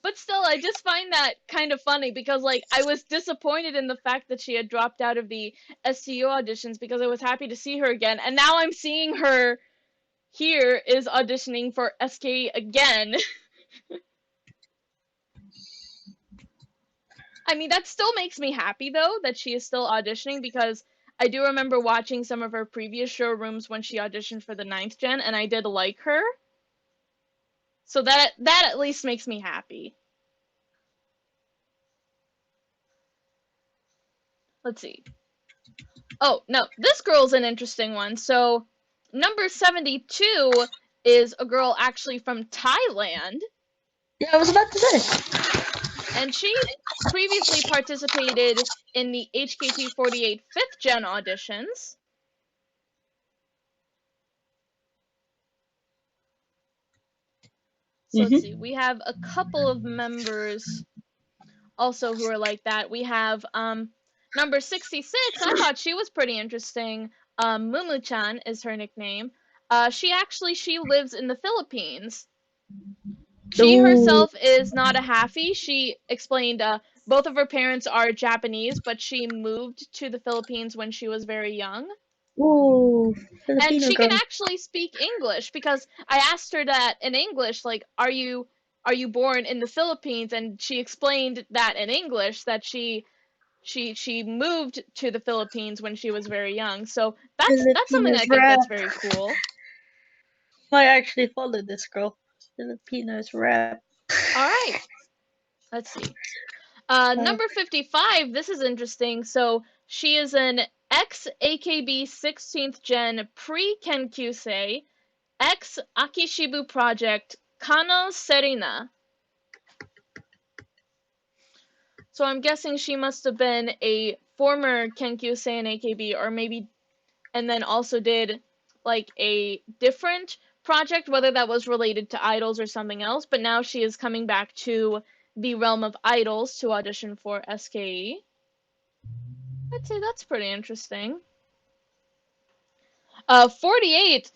But still, I just find that kind of funny because, like, I was disappointed in the fact that she had dropped out of the STU auditions because I was happy to see her again, and now I'm seeing her here is auditioning for SKE again. I mean, that still makes me happy, though, that she is still auditioning, because I do remember watching some of her previous showrooms when she auditioned for the 9th gen, and I did like her. So that at least makes me happy. Let's see. Oh, no, this girl's an interesting one. So, number 72 is a girl actually from Thailand. Yeah, I was about to say. And she previously participated in the HKT48 5th gen auditions. So let's see, we have a couple of members also who are like that. We have number 66, I thought she was pretty interesting. Mumu-chan is her nickname. She lives in the Philippines. She herself is not a halfie. She explained both of her parents are Japanese, but she moved to the Philippines when she was very young. Ooh, and she can actually speak English, because I asked her that in English, like, are you born in the Philippines? And she explained that in English, that she moved to the Philippines when she was very young. So that's something I think that's very cool. I actually followed this girl. Filipinos rap. All right. Let's see. Number 55, this is interesting. So she is an ex-AKB 16th Gen pre-Kenkyusei, ex-Akishibu Project, Kano Serina. So I'm guessing she must have been a former Kenkyusei in AKB, or maybe, and then also did like a different project, whether that was related to idols or something else, but now she is coming back to the realm of idols to audition for SKE. I'd say that's pretty interesting. 48,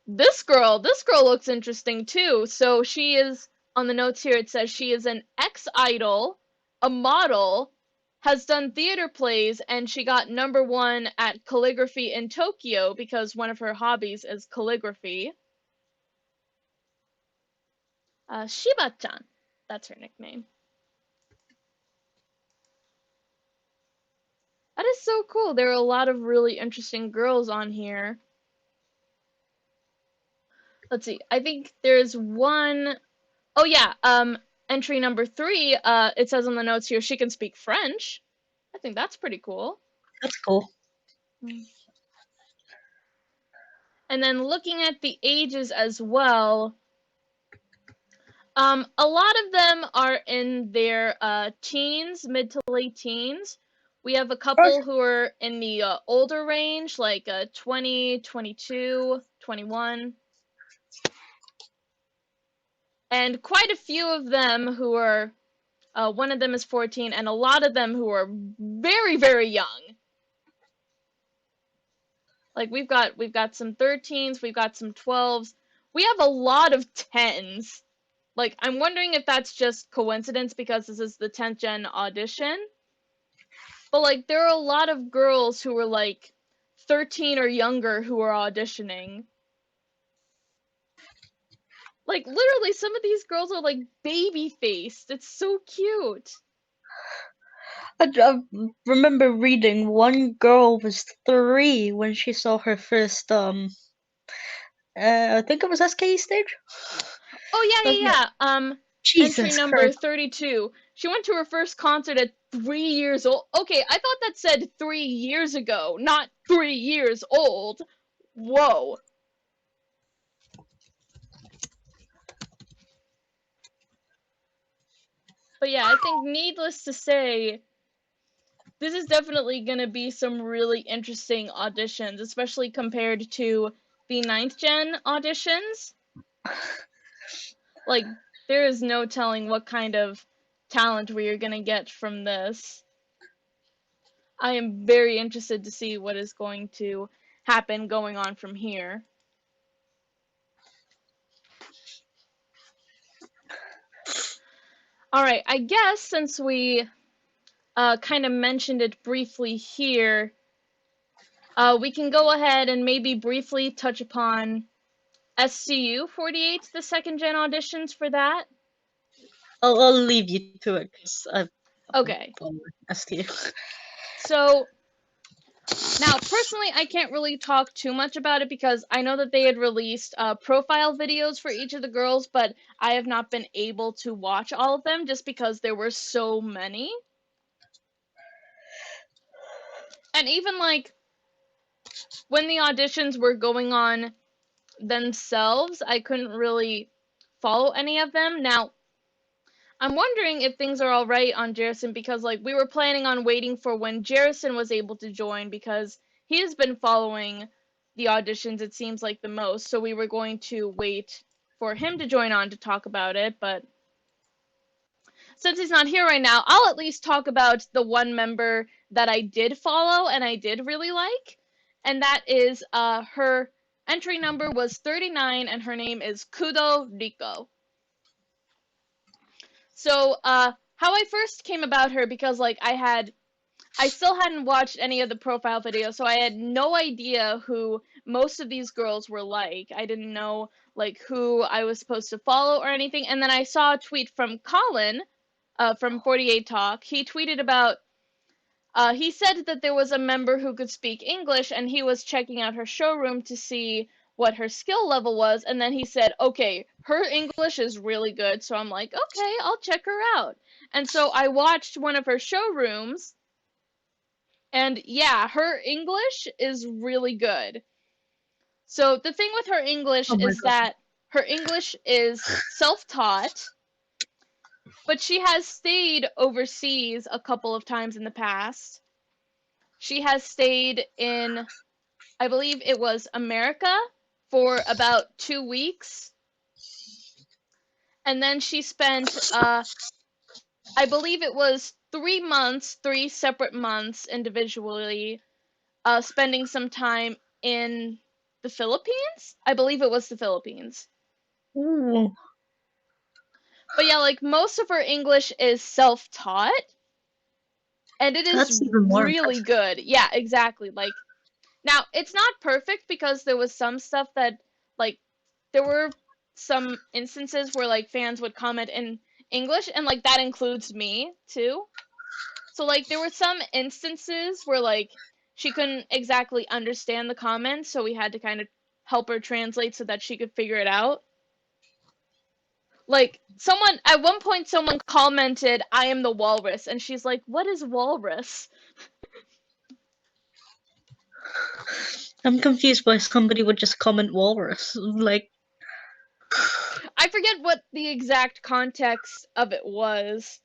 this girl looks interesting too. So she is, on the notes here, it says she is an ex-idol, a model, has done theater plays, and she got #1 at calligraphy in Tokyo because one of her hobbies is calligraphy. Shiba-chan, that's her nickname. That is so cool. There are a lot of really interesting girls on here. Let's see. I think there's one. Oh yeah. Entry number 3. It says on the notes here she can speak French. I think that's pretty cool. That's cool. And then looking at the ages as well. A lot of them are in their teens, mid to late teens. We have a couple who are in the older range, like 20, 22, 21. And quite a few of them who are, one of them is 14, and a lot of them who are very, very young. Like we've got some 13s, we've got some 12s. We have a lot of 10s. Like, I'm wondering if that's just coincidence because this is the 10th gen audition. But, like, there are a lot of girls who were, like, 13 or younger who are auditioning. Like, literally, some of these girls are, like, baby-faced. It's so cute. I remember reading one girl was 3 when she saw her first, I think it was SKE stage? Oh, yeah. Jesus Entry number Christ. 32. She went to her first concert at 3 years old. Okay, I thought that said 3 years ago, not 3 years old. Whoa. But yeah, I think needless to say, this is definitely going to be some really interesting auditions, especially compared to the 9th gen auditions. Like, there is no telling what kind of talent we are going to get from this. I am very interested to see what is going to happen going on from here. Alright, I guess since we kind of mentioned it briefly here, we can go ahead and maybe briefly touch upon STU48, the 2nd gen auditions for that. I'll leave you to it because I've Okay. STU. So, now, personally, I can't really talk too much about it because I know that they had released profile videos for each of the girls, but I have not been able to watch all of them just because there were so many. And even, like, when the auditions were going on themselves, I couldn't really follow any of them. Now, I'm wondering if things are all right on Jerrison because, like, we were planning on waiting for when Jerrison was able to join because he has been following the auditions, it seems like, the most. So we were going to wait for him to join on to talk about it. But since he's not here right now, I'll at least talk about the one member that I did follow and I did really like. And that is her entry number was 39 and her name is Kudo Riko. So, how I first came about her, because, like, I still hadn't watched any of the profile videos, so I had no idea who most of these girls were like. I didn't know, like, who I was supposed to follow or anything, and then I saw a tweet from Colin, from 48 Talk. He tweeted about, he said that there was a member who could speak English, and he was checking out her showroom to see what her skill level was, and then he said, okay, her English is really good, so I'm like, okay, I'll check her out. And so I watched one of her showrooms, and yeah, her English is really good. So the thing with her English Oh my is God. that her English is self-taught, but she has stayed overseas a couple of times in the past. She has stayed in, I believe it was America for about 2 weeks. And then she spent, I believe it was 3 months, 3 separate months individually, spending some time in the Philippines. I believe it was the Philippines. Ooh. But yeah, like most of her English is self-taught, and it is That's even more really impressive. good. Yeah, exactly. Like now, it's not perfect because there was some stuff that like there were some instances where like fans would comment in English, and like that includes me too. So like there were some instances where like she couldn't exactly understand the comments, so we had to kind of help her translate so that she could figure it out. Like someone at one point someone commented, "I am the walrus," and she's like, "What is walrus?" I'm confused why somebody would just comment walrus. Like, I forget what the exact context of it was,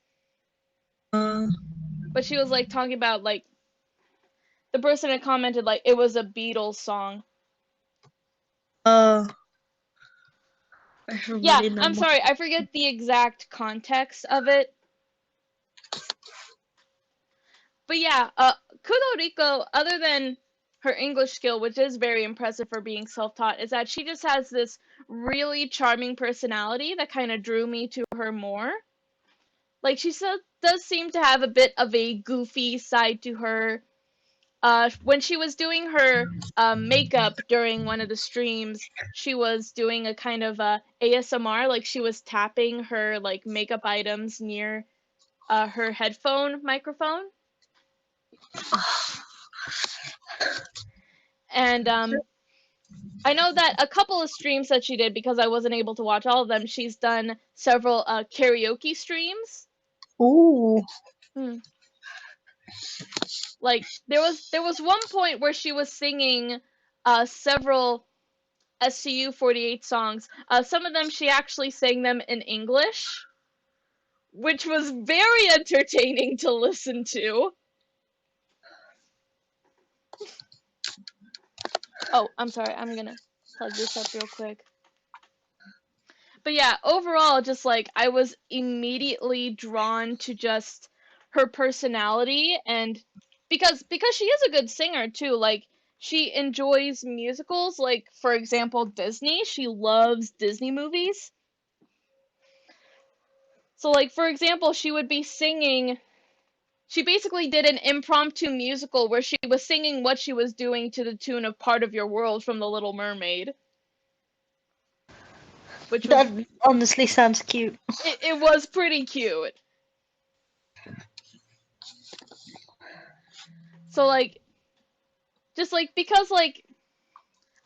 but she was like talking about like the person had commented like it was a Beatles song. I should Yeah, really know I'm more. sorry, I forget the exact context of it. But yeah, Kudoriko, other than her English skill, which is very impressive for being self-taught, is that she just has this really charming personality that kind of drew me to her more. Like she still does seem to have a bit of a goofy side to her. When she was doing her makeup during one of the streams, she was doing a kind of ASMR, like she was tapping her like makeup items near her headphone microphone. And I know that a couple of streams that she did, because I wasn't able to watch all of them, she's done several karaoke streams. Ooh. Hmm. Like there was one point where she was singing several STU48 songs. Some of them she actually sang them in English, which was very entertaining to listen to. Oh, I'm sorry. I'm gonna plug this up real quick. But yeah, overall, just like I was immediately drawn to just her personality, and because she is a good singer too. Like she enjoys musicals, like for example Disney. She loves Disney movies. So like for example, she would be singing. She basically did an impromptu musical where she was singing what she was doing to the tune of Part of Your World from The Little Mermaid, which was That honestly sounds cute. it was pretty cute. So like just like because like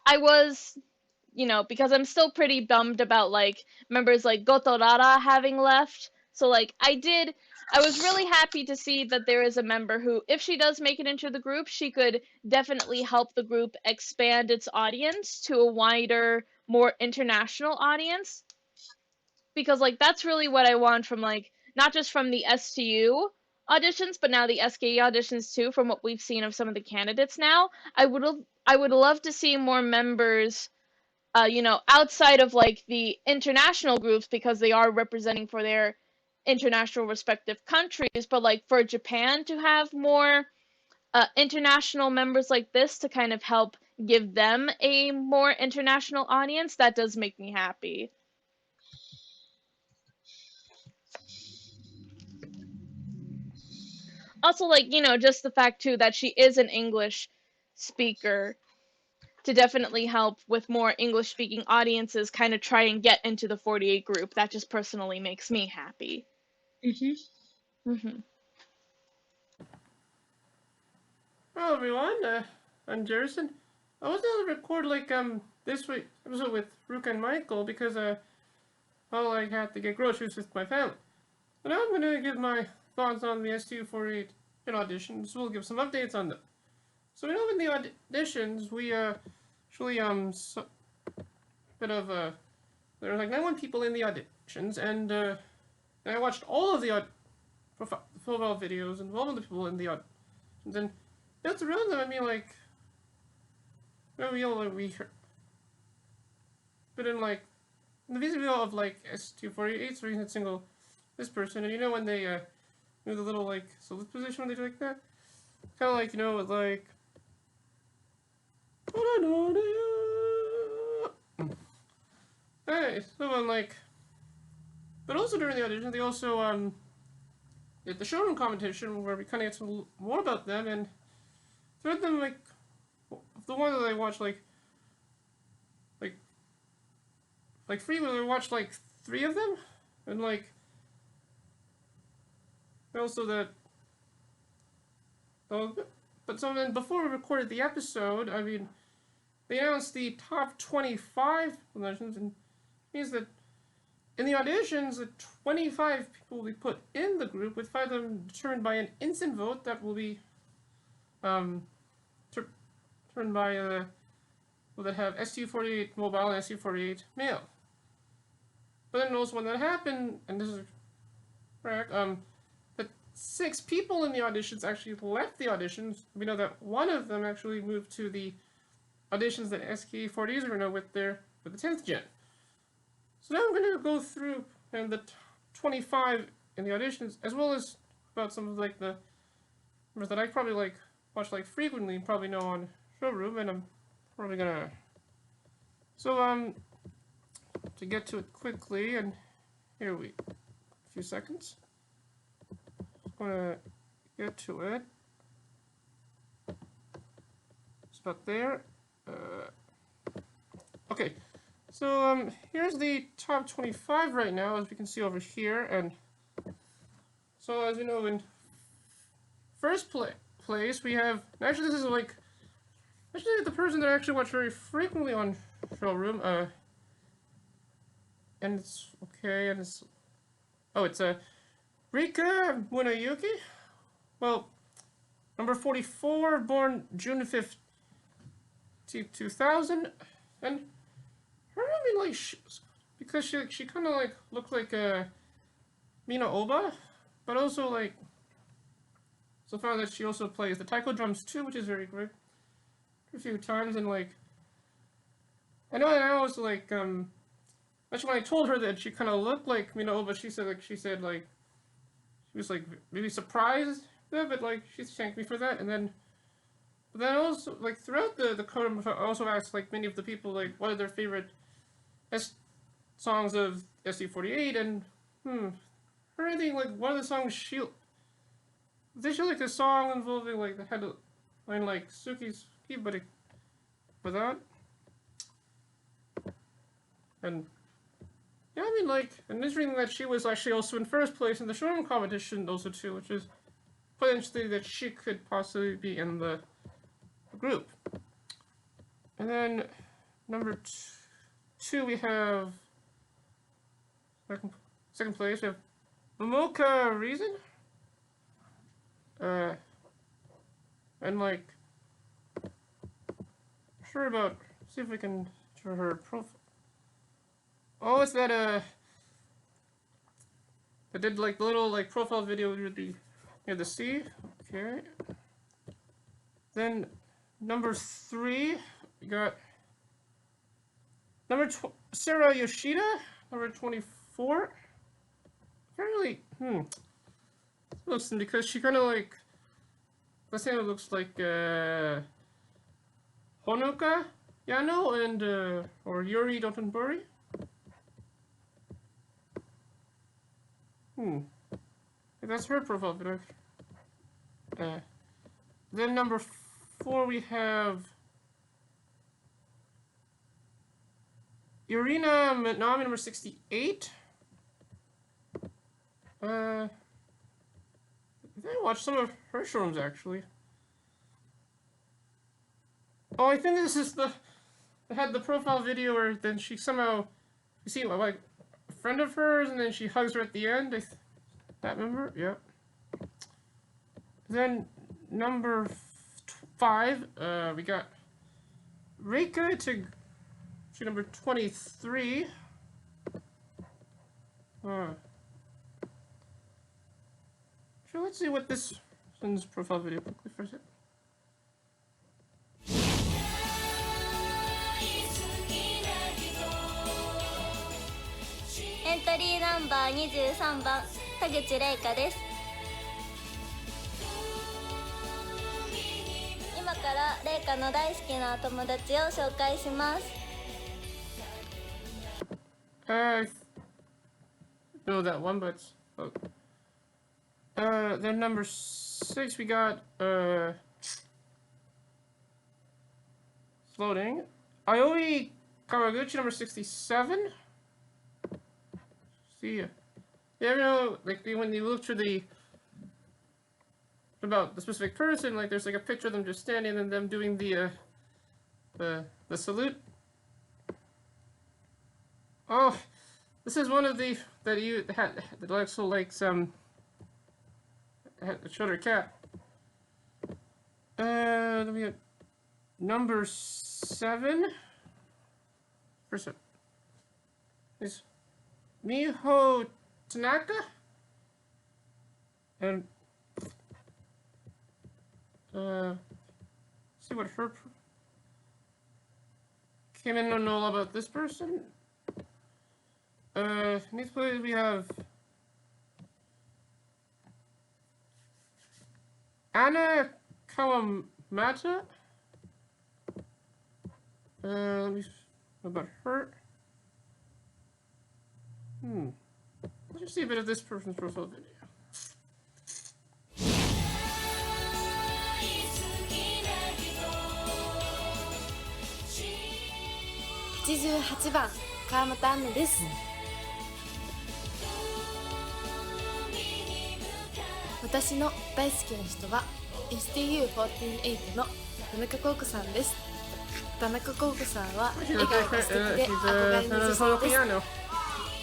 I was, because I'm still pretty bummed about like members like Gotorara having left. So like I was really happy to see that there is a member who, if she does make it into the group, she could definitely help the group expand its audience to a wider, more international audience. Because like that's really what I want from like not just from the STU auditions, but now the SKE auditions too. From what we've seen of some of the candidates now, I would love to see more members, outside of like the international groups because they are representing for their international respective countries, but like for Japan to have more international members like this to kind of help give them a more international audience, that does make me happy. Also, like, just the fact too that she is an English speaker to definitely help with more English speaking audiences kind of try and get into the 48 group. That just personally makes me happy. Hmm. Hello everyone, I'm Jerrison. I was able to record like this week episode with Ruka and Michael because well, I had to get groceries with my family. So now I'm gonna give my thoughts on the STU48 in auditions. We'll give some updates on them. So we know in the auditions we actually bit of there were like 91 people in the auditions, and I watched all of the profile videos and all of the people in the auditions, and that's around them. I mean, like, we heard, but in like in the video of like STU48's recent single, this person, and you know when they do the little like salute position when they do like that, kind of like like. Hey, so like, but also during the audition, they also did the showroom competition where we kind of get some more about them, and throughout them like the one that I watched like free, where I watched like 3 of them, and like also that. But so then before we recorded the episode, I mean, they announced the top 25 auditions, and it means that in the auditions, the 25 people will be put in the group, with 5 of them determined by an instant vote that will be determined by will that have STU48 mobile and STU48 male. But then also when that happened, and this is correct, that 6 people in the auditions actually left the auditions. We know that one of them actually moved to the auditions that SKE48's are gonna with the 10th gen. So now I'm gonna go through and the 25 in the auditions, as well as about some of like the numbers that I probably like watch like frequently and probably know on showroom, and I'm probably gonna. So to get to it quickly, and here we a few seconds. Just gonna get to it. It's about there. Okay, so here's the top 25 right now, as we can see over here, and so as you know, in first place we have, actually this is like, actually the person that I actually watch very frequently on showroom, and it's okay, and it's, oh, it's Rika Munayuki, well, number 44, born June 5th, 2000, and her, I mean, like, because she kind of like looked like Mina Oba, but also like, so far that she also plays the taiko drums too, which is very great. A few times, and like, I know that I was like, actually when I told her that she kind of looked like Mina Oba, she said like she was like maybe surprised, but like she thanked me for that, and then. But then also, like, throughout the code, I also asked, like, many of the people, like, what are their favorite songs of STU48, and, or anything, like, one of the songs they show, like, a song involving, like, the headline, like, Suki's key, but without, and, yeah, I mean, like, and interesting that she was actually also in first place in the showroom competition, also, too, which is quite interesting that she could possibly be in the group. And then number 2 we have second place we have Momoka Reason, and like, sure about, see if we can show her profile. Oh, it's that that did like the little like profile video near the sea. Okay. Then number 3, we got Sarah Yoshida, number 24. Apparently, looks interesting because she kind of like, let's say it looks like Honoka Yano and or Yuri Dotonbori. That's her profile video. Then number 4 we have Jurina Nami, number 68. I watched some of her showrooms actually. Oh, I think this is the... They had the profile video where then she somehow... You see, like, a friend of hers, and then she hugs her at the end. That member? Yep. Then, number 5, we got Reika to number 23. So let's see what this person's profile video quickly for a sec. エントリーナンバー23番田口玲香です。今から玲香の大好きな友達を紹介します。No, that one, but then number 6 we got floating. Aoi Kawaguchi, number 67. See ya. Yeah, you know, like when you look through the about the specific person, like there's like a picture of them just standing and them doing the salute. Oh, this is one of the that also likes showed her cat. Let me get number 7. First up is Miho Tanaka, and see what her came in. Don't know all about this person. Next place we have Anna Kawamata. Let me see about her. Let's just see a bit of this person's profile video. 88番川本杏奈です。私の大好きな人は STU48 の田中孝子さんです。田中孝子さんは笑顔が素敵で憧れの女性です。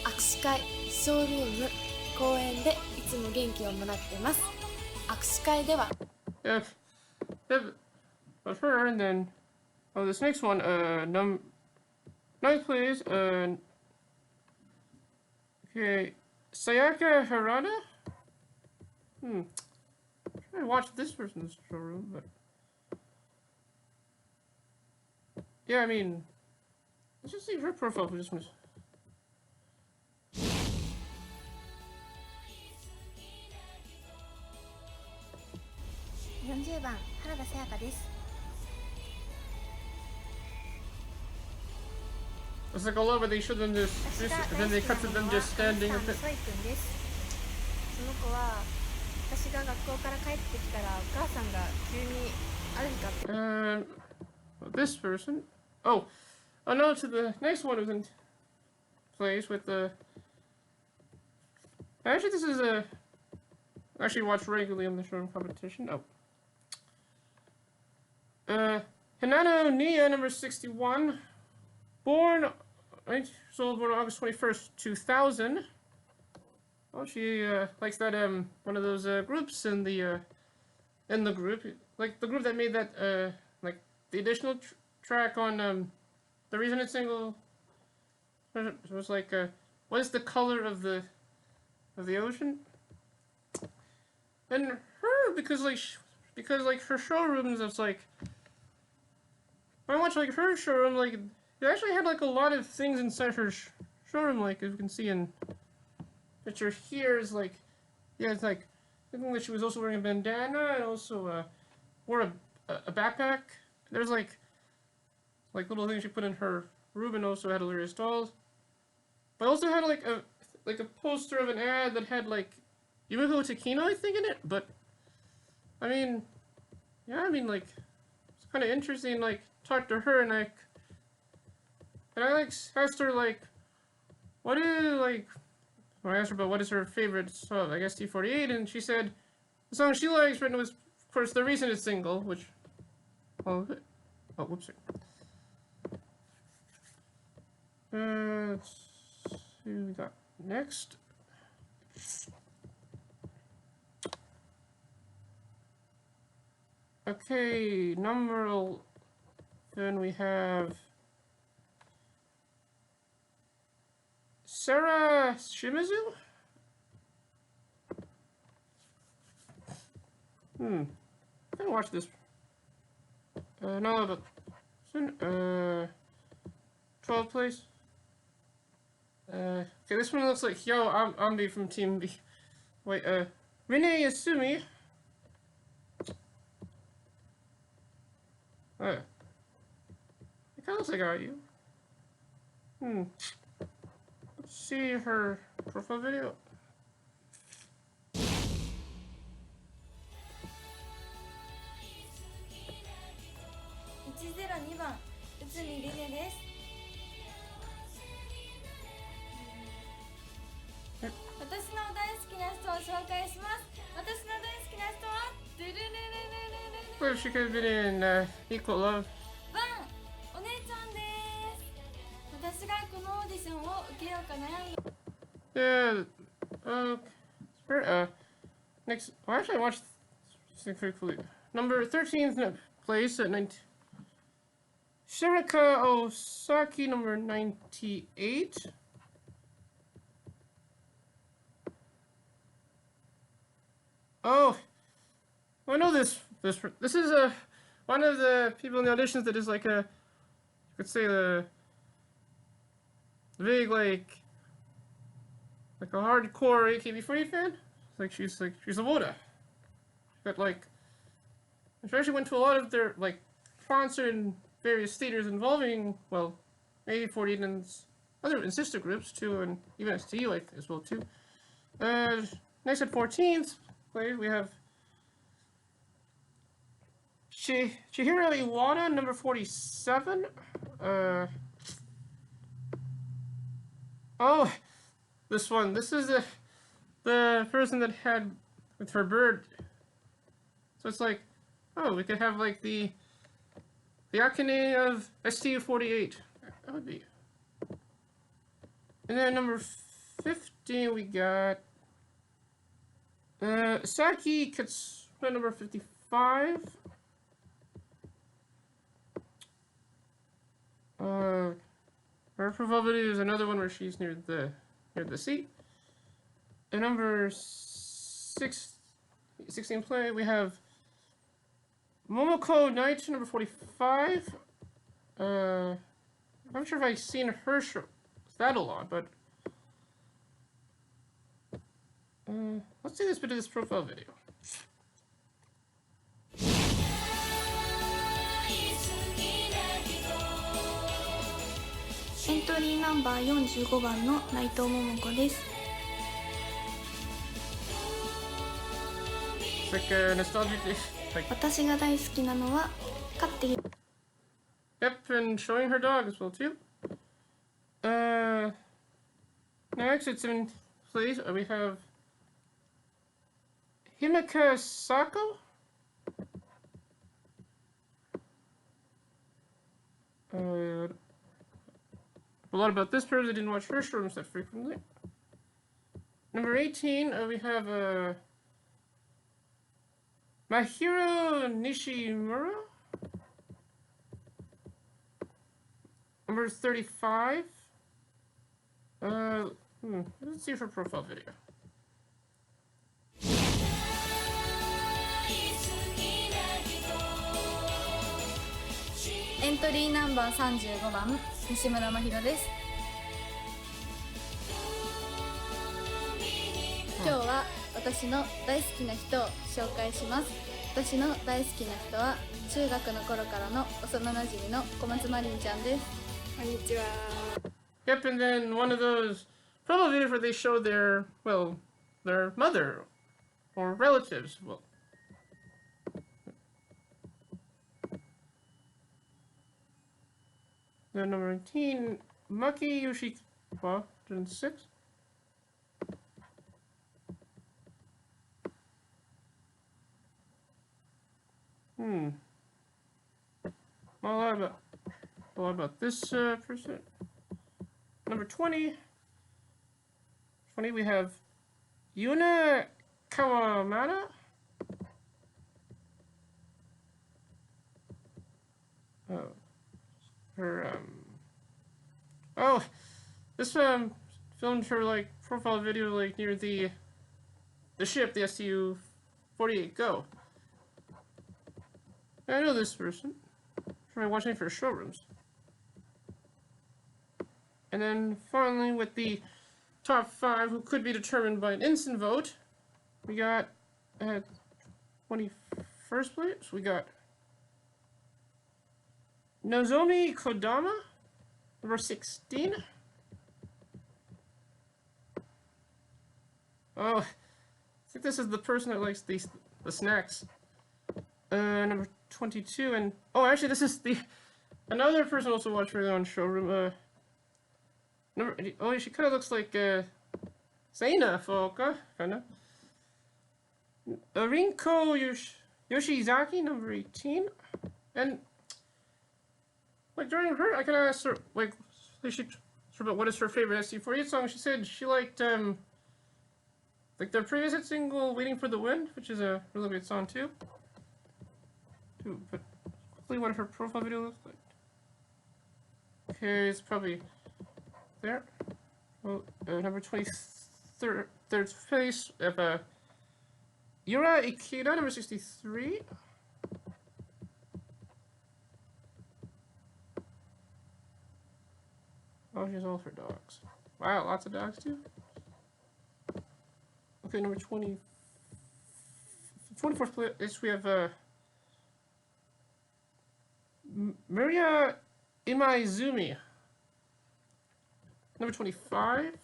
握手会、ショールーム、公演でいつも元気をもらってます。握手会では But her, and then this next one, ninth place, okay, Sayaka Harada. I'm trying to watch this person's showroom, but yeah, I mean, let's just see her profile for this one. 40番原田さやかです。 It's like all over. They showed them just, then they cut to them just standing a bit. その子は私が学校から帰ってきたらお母さんが急にある日か This person. Oh, no, to the next one who's in place with the. Actually, this is a. Actually, watch regularly on the showroom competition. Oh. Hinano Nia, number 61. Born, 19 years old, born August 21st, 2000. Oh, she likes that one of those groups in the group, like the group that made that like the additional track on the reason it's single. It was like what is the color of the ocean? And her because her showrooms, it's like I watch like her showroom, like it actually had like a lot of things inside her showroom, like as you can see in picture here is like, yeah, it's like I think that she was also wearing a bandana and also wore a backpack. There's like little things she put in her room, and also had hilarious dolls. But also had like a poster of an ad that had like Yumiko Takino, I think, in it. But I mean, yeah, I mean like it's kind of interesting. Like talked to her and I like asked her like, what is like. I asked her about what is her favorite song, I guess SKE48, and she said the song she likes right now is, of course, The Reason It's Single, which, well, Oh, whoops. Let's see what we got next. Okay, number 11 we have Sarah Shimizu? I haven't watched this. No, but 12th place. Okay, this one looks like Hyo Ambi from Team B. Wait, Rene Yasumi. Oh, it kind of looks like IU. Let's see her profile video. 102番内海りねです。私の大好きな人を紹介します。私の大好きな人はドゥルルルルルル Well, she could have been in Equal Love. ワンお姉ちゃんです。私がこのオーディションを受けようか悩んで Yeah, next, well, actually I watched this thing pretty quickly. Number 13th place at 19. Shiraka Osaki, number 98. Oh, I know this is one of the people in the auditions that is like you could say the big like a hardcore AKB48 fan. She's a Woda. But like, she actually went to a lot of their like sponsored in various theaters involving well, AKB48 and other sister groups too, and even STU like as well too. Next at 14th place we have Chihiro Iwata, number 47. Oh, this one. This is the person that had with her bird. So it's like, oh, we could have like the Akane of STU48. That would be. And then number 15 we got Saki Katsura, number 55. Her profile video is another one where she's near the seat. And number 16 play, we have Momoko Knight, number 45. I'm not sure if I've seen her show that a lot, but let's see this bit of this profile video. エントリーナンバー45番の内藤桃子です。 It's like nostalgic. Like, 私が大好きなのは飼っている yep, and showing her dog as well too. Next it's in place. We have Himeka Sako. A lot about this person. I didn't watch her show that frequently. Number 18, we have Mahiro Nishimura. Number 35. Let's see her profile video. エントリーナンバー35番西村真宏です。今日は私の大好きな人を紹介します。私の大好きな人は中学の頃からの幼馴染の小松まりんちゃんです。こんにちは。 Yep, and then one of those profile videos where they show their mother or relatives. Well, then number 19, Maki Yoshikawa, 6. Well, lot about this person. Number 20. 20, we have Yuna Kawamata. Oh, her oh, this filmed her like profile video like near the ship, the STU48 Go. I know this person from watching for showrooms. And then finally, with the top 5 who could be determined by an instant vote, we got at 21st place, we got Nozomi Kodama, number 16. Oh, I think this is the person that likes the snacks. Number 22, and oh, actually, this is another person also watching on showroom. She kind of looks like Seina Foka, kind of. Rinko Yoshizaki, number 18, and like during her, I kind of asked her like about what is her favorite SKE48 song. She said she liked like their previous hit single, "Waiting for the Wind," which is a really good song too. But quickly, what her profile video looks like. Okay, it's probably there. Well, number 23rd place of Yura Ikeda, number 63. Oh, she's all for dogs. Wow, lots of dogs too. Okay, number 24th place, we have Miria Imaizumi. Number 25.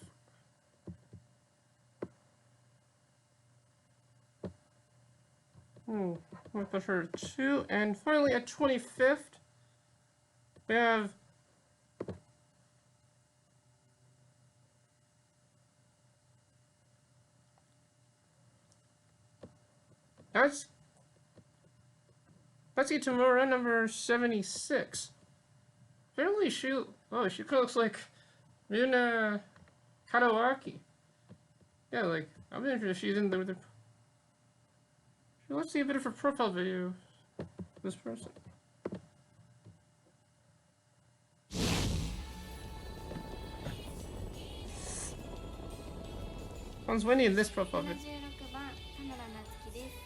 I'm gonna put her 2. And finally at 25th, we have That's Tamura, number 76. Apparently she kind of looks like Muna Kadawaki. Yeah, like, I'm interested if she's in there with her. Let's see a bit of her profile video. This person. Sounds windy in this profile video. 76番田村夏樹です。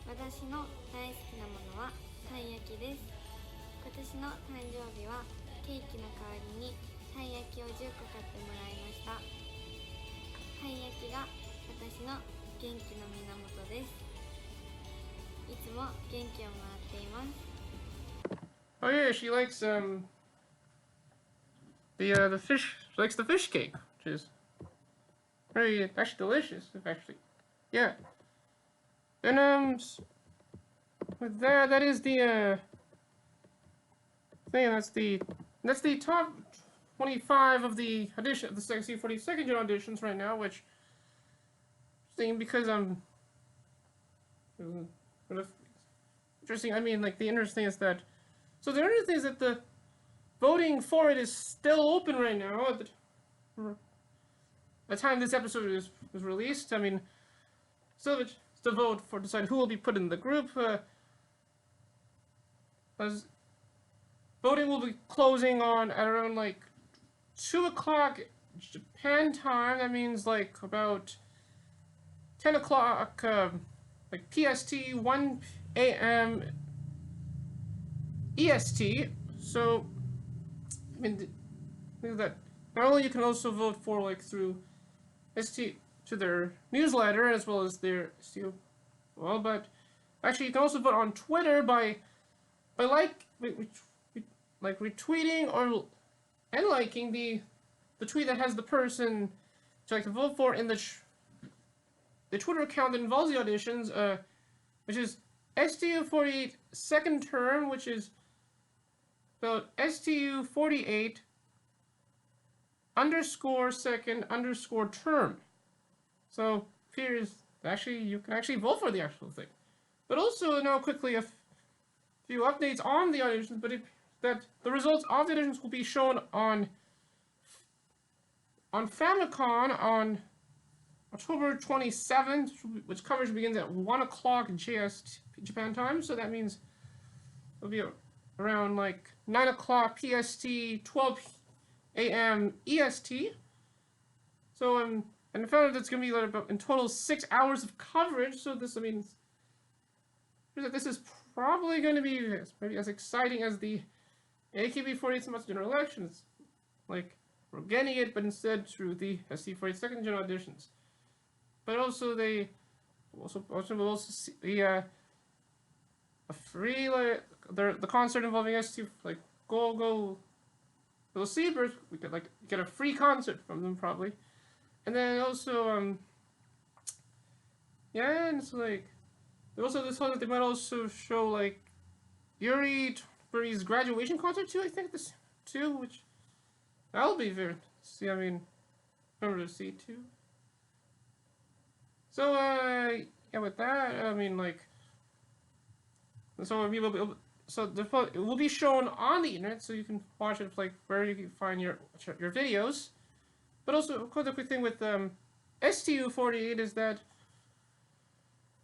私の大好きなものはたい焼きです。今年の誕生日はケーキの代わりにたい焼きを10個買ってもらいました。たい焼きが私の元気の源です。いつも元気をもらっています。 Oh yeah, she likes the fish. She likes the fish cake, which is very actually delicious. Actually, yeah. And with that is the thing. That's the top 25 of the audition of the SKE48 second gen auditions right now. Which thing because interesting. I mean, like the interesting is that. So the other thing is that the voting for it is still open right now. At the time this episode was released, I mean, still to vote for decide who will be put in the group. As voting will be closing on at around like 2 o'clock Japan time. That means like about 10 o'clock, like PST, 1 a.m. EST, so I mean that not only you can also vote for like through ST to their newsletter as well as their STU, well, but actually you can also vote on Twitter by retweeting or and liking the tweet that has the person to like to vote for in the Twitter account that involves the auditions, which is STU48 second term, which is spelled STU48 _second _ term. So appears actually you can actually vote for the actual thing. But also now quickly a few updates on the auditions, but that the results of the auditions will be shown on Famicom on October 27th, which coverage begins at 1 o'clock JST Japan time, so that means it'll be around like 9 o'clock PST, 12 a.m. EST. So, and I found out it's going to be like about in total 6 hours of coverage, so this, I mean, this is probably going to be maybe as exciting as the AKB48's Matsui general elections. Like, we're getting it, but instead through the STU48 second gen auditions. But also they will also see the a free the concert involving STU like Go those Seabirds. We could like get a free concert from them probably, and then also yeah, and it's like they also this one that they might also show like Yuri Tori's graduation concert too. I think this too, which that'll be very see. I mean, remember to see too. So yeah, with that, I mean like, so it will be shown on the internet, so you can watch it like where you can find your videos. But also, of course, the quick thing with STU48 is that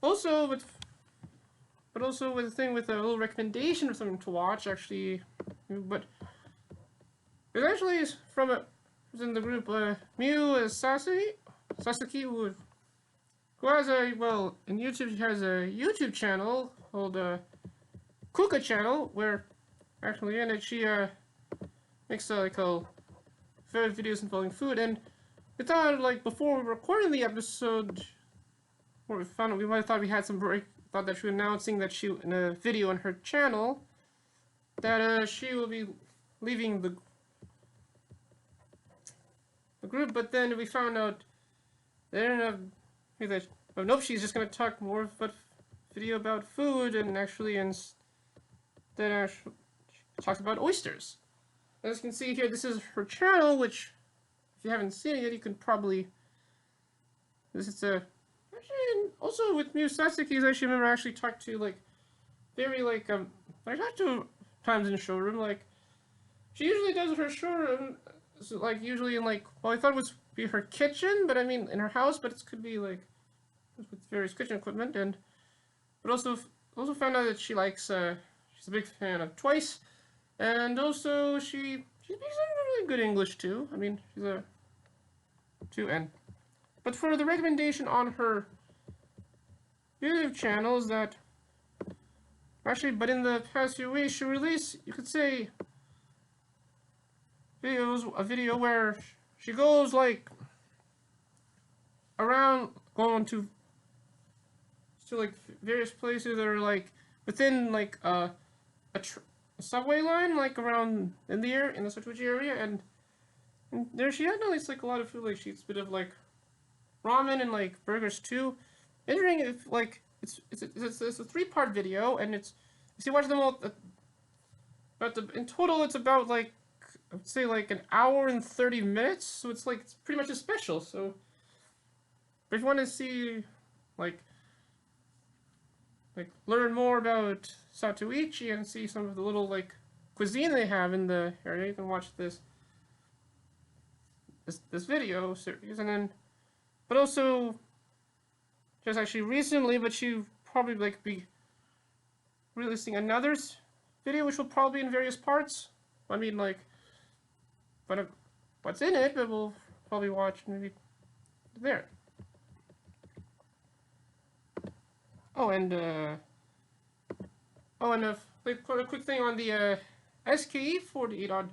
also with the thing with a little recommendation of something to watch actually, but it actually is from who's in the group Miu Sasaki who has a, well, in YouTube, he has a YouTube channel called Kuka channel, where actually in it she makes like videos involving food, and we thought like before we were recording the episode, where we found out we might have thought we had some break, thought that she was announcing that she in a video on her channel that she will be leaving the group, but then we found out they didn't have. But nope, she's just gonna talk more about video about food, and actually then she talks about oysters. As you can see here, this is her channel, which if you haven't seen it yet, you can probably. This is actually also with Miu Sasaki. I actually remember I actually talked to like very like I talked to times in the showroom like she usually does her showroom so, like usually in like well I thought it would be her kitchen, but I mean in her house, but it could be like with various kitchen equipment, and but also found out that she likes she's a big fan of Twice, and also she speaks really good English too. I mean she's a but for the recommendation on her YouTube channel is that actually, but in the past few weeks she released, you could say, a video where she goes like around going to like various places that are like within like a subway line, like around in the Satochi area, and there she had at least like a lot of food. Like she eats a bit of like ramen and like burgers too. Wondering if like it's a 3-part video, and it's if you watch them all, but in total it's about like I would say like an hour and 30 minutes. So it's like it's pretty much a special. So, but if you want to see like learn more about Satoichi and see some of the little like cuisine they have in the area, you can watch this video series, and then but also just actually recently, but she probably like be releasing another video which will probably be in various parts. I mean like but what's in it, but we'll probably watch maybe there. Oh, and like a quick thing on the SKE48 on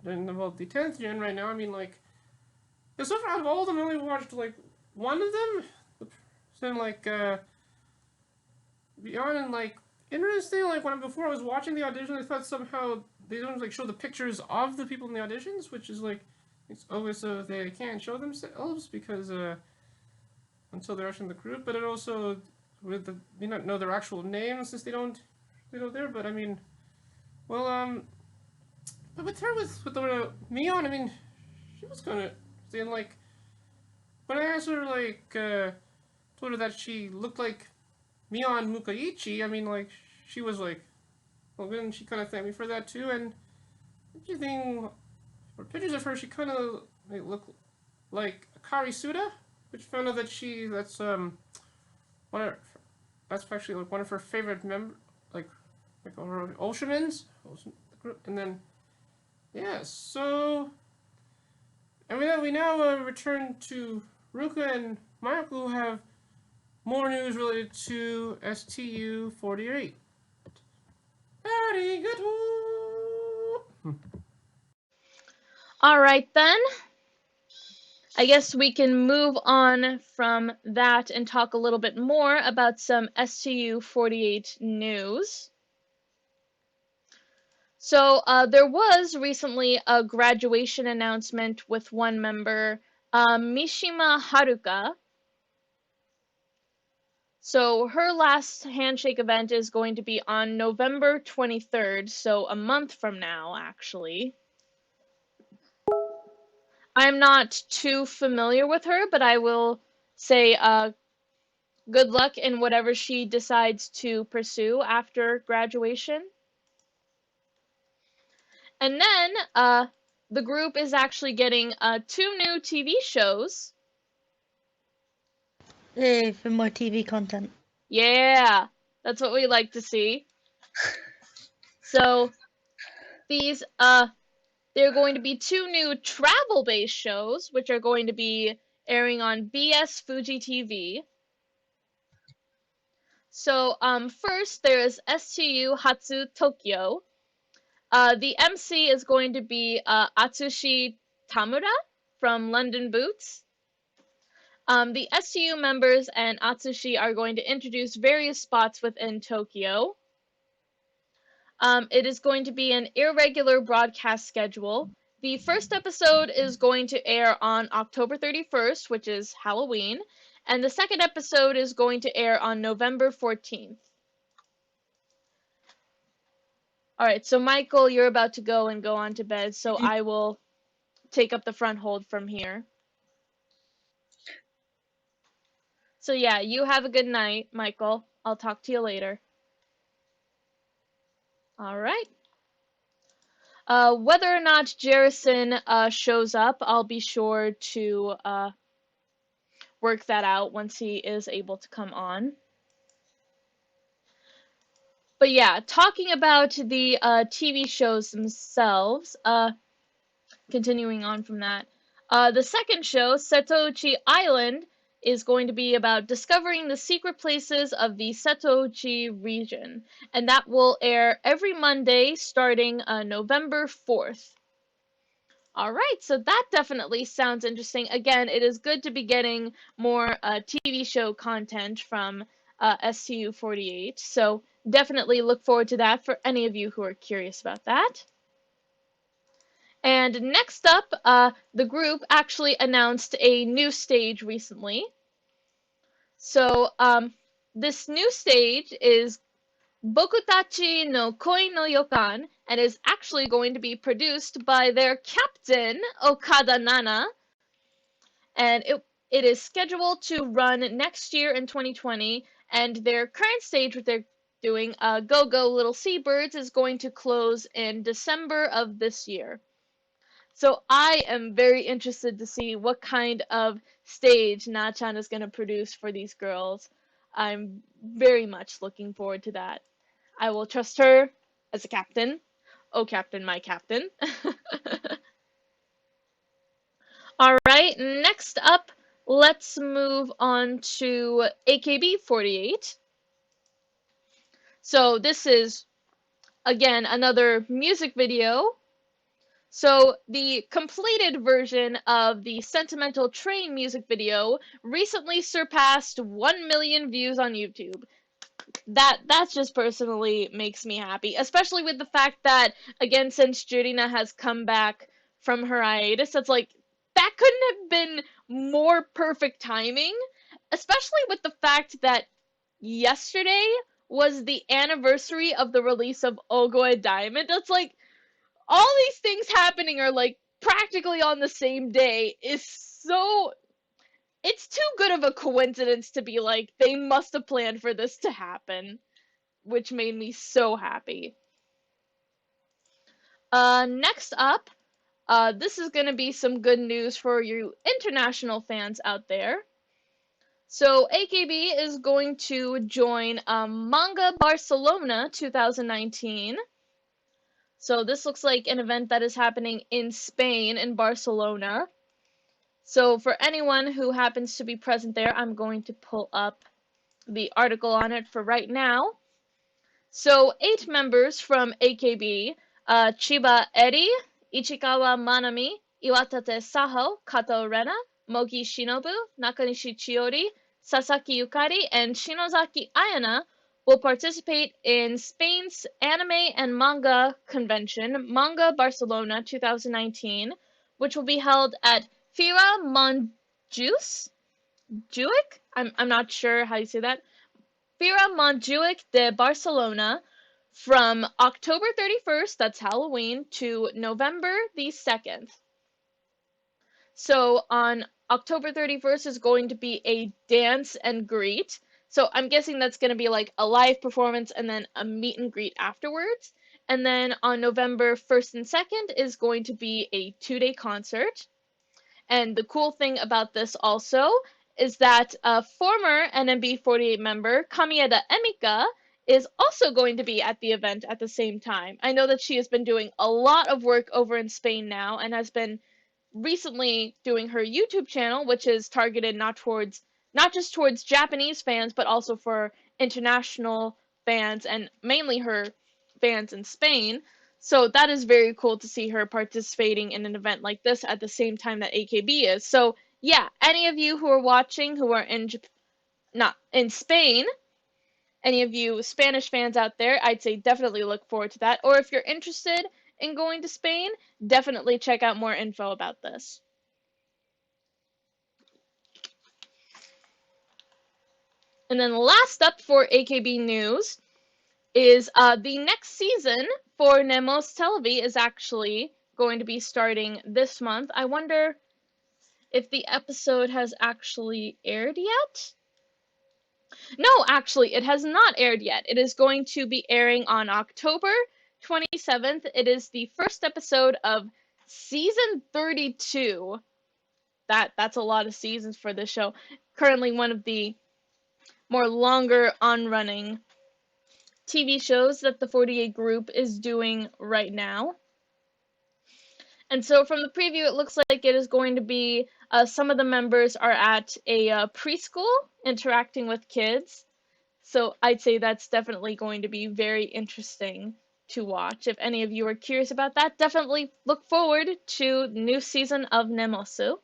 the 10th gen right now. I mean, like, so far out of all of them, I only watched like one of them. So like beyond and like interesting. Like before I was watching the audition, I thought somehow they don't like show the pictures of the people in the auditions, which is like it's always so they can't show themselves because until they're actually in the group. But it also with the you not know their actual names since they don't there. But I mean, well but with her with the Mion, I mean, she was kind of saying like when I asked her, like, told her that she looked like Mion Mukaichi, I mean, like, she was like, well, then she kind of thanked me for that too. And you think, for pictures of her, she kind of look like Akari Suda, which found out that one of that's actually like one of her favorite like her Oceanins, and then yeah, so and we now return to Ruka and Mariko, who have more news related to STU48. All right then. I guess we can move on from that and talk a little bit more about some STU48 news. So there was recently a graduation announcement with one member, Mishima Haruka. So her last handshake event is going to be on November 23rd, so a month from now, actually. I'm not too familiar with her, but I will say good luck in whatever she decides to pursue after graduation. And then the group is actually getting 2 new TV shows. Hey, for more TV content. Yeah, that's what we like to see. So these they're going to be 2 new travel-based shows, which are going to be airing on BS Fuji TV. So first there is STU Hatsu Tokyo. The MC is going to be Atsushi Tamura from London Boots. The STU members and Atsushi are going to introduce various spots within Tokyo. It is going to be an irregular broadcast schedule. The first episode is going to air on October 31st, which is Halloween, and the second episode is going to air on November 14th. Alright, so Michael, you're about to go on to bed, so I will take up the front hold from here. So yeah, you have a good night, Michael. I'll talk to you later. Alright. Whether or not Jerrison shows up, I'll be sure to work that out once he is able to come on. But yeah, talking about the TV shows themselves, continuing on from that, the second show, Setouchi Island, is going to be about discovering the secret places of the Setouchi region, and that will air every Monday starting November 4th. Alright, so that definitely sounds interesting. Again, it is good to be getting more TV show content from STU48, so definitely look forward to that for any of you who are curious about that. And next up, the group actually announced a new stage recently. So, this new stage is Bokutachi no Koi no Yokan, and is actually going to be produced by their captain, Okada Nana. And it is scheduled to run next year in 2020, and their current stage, what they're doing, Go Go Little Seabirds, is going to close in December of this year. So I am very interested to see what kind of stage Na-chan is going to produce for these girls. I'm very much looking forward to that. I will trust her as a captain. Oh, captain, my captain. Alright, next up, let's move on to AKB48. So this is, again, another music video. So the completed version of the Sentimental Train music video recently surpassed 1 million views on YouTube. That just personally makes me happy, especially with the fact that, again, since Jurina has come back from her hiatus, it's like, that couldn't have been more perfect timing, especially with the fact that yesterday was the anniversary of the release of Ogoe Diamond. It's like, all these things happening are like practically on the same day is so it's too good of a coincidence to be like, they must have planned for this to happen, which made me so happy. Next up, this is going to be some good news for you international fans out there. So AKB is going to join Manga Barcelona 2019. So this looks like an event that is happening in Spain, in Barcelona. So for anyone who happens to be present there, I'm going to pull up the article on it for right now. So 8 members from AKB, Chiba Eri, Ichikawa Manami, Iwatate Saho, Kato Rena, Mogi Shinobu, Nakanishi Chiori, Sasaki Yukari, and Shinozaki Ayana will participate in Spain's anime and manga convention, Manga Barcelona 2019, which will be held at Fira Montjuic? I'm not sure how you say that. Fira Montjuic de Barcelona from October 31st, that's Halloween, to November the 2nd. So on October 31st is going to be a dance and greet. So I'm guessing that's going to be like a live performance and then a meet and greet afterwards. And then on November 1st and 2nd is going to be a 2-day concert. And the cool thing about this also is that a former NMB48 member, Kamieda Emika, is also going to be at the event at the same time. I know that she has been doing a lot of work over in Spain now and has been recently doing her YouTube channel, which is targeted not just towards Japanese fans, but also for international fans and mainly her fans in Spain. So that is very cool to see her participating in an event like this at the same time that AKB is. So yeah, any of you who are watching who are in Spain, any of you Spanish fans out there, I'd say definitely look forward to that. Or if you're interested in going to Spain, definitely check out more info about this. And then last up for AKB news is the next season for Nemos Televi is actually going to be starting this month. I wonder if the episode has actually aired yet? No, actually, it has not aired yet. It is going to be airing on October 27th. It is the first episode of season 32. That's a lot of seasons for this show. Currently one of the more longer on-running TV shows that the 48 group is doing right now. And so from the preview, it looks like it is going to be some of the members are at a preschool interacting with kids. So I'd say that's definitely going to be very interesting to watch. If any of you are curious about that, definitely look forward to the new season of Nemosu.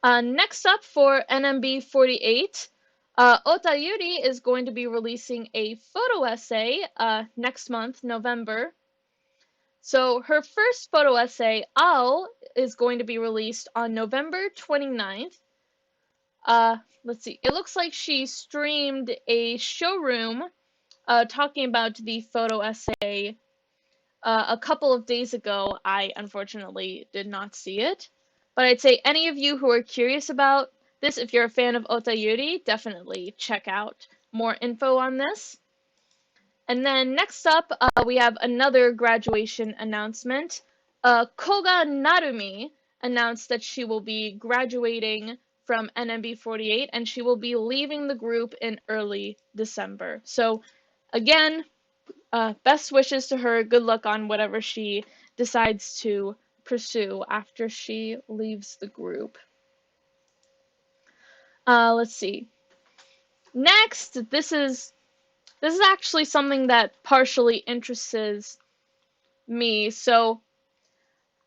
Next up for NMB48, Ota Yuri is going to be releasing a photo essay next month, November. So her first photo essay, Ao, is going to be released on November 29th. Let's see, it looks like she streamed a showroom talking about the photo essay a couple of days ago. I unfortunately did not see it. But I'd say any of you who are curious about this, if you're a fan of Ota Yuri, definitely check out more info on this. And then next up, we have another graduation announcement. Koga Narumi announced that she will be graduating from NMB48 and she will be leaving the group in early December. So again, best wishes to her. Good luck on whatever she decides to pursue after she leaves the group. Let's see. Next, this is actually something that partially interests me. So,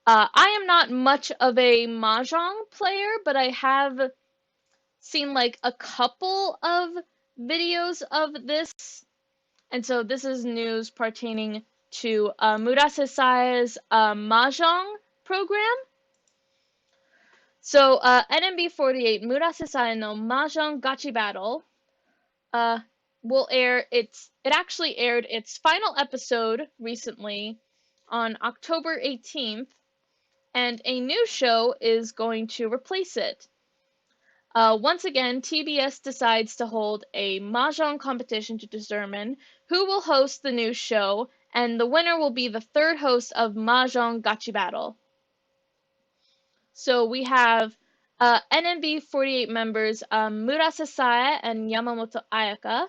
I am not much of a mahjong player, but I have seen like a couple of videos of this. And so this is news pertaining to Murasesai's mahjong program. So, NMB48 Murasesai no Mahjong Gachi Battle will air it actually aired its final episode recently on October 18th, and a new show is going to replace it. Once again, TBS decides to hold a mahjong competition to determine who will host the new show, and the winner will be the third host of Mahjong Gachi Battle. So we have NMB48 members Murase Sae and Yamamoto Ayaka,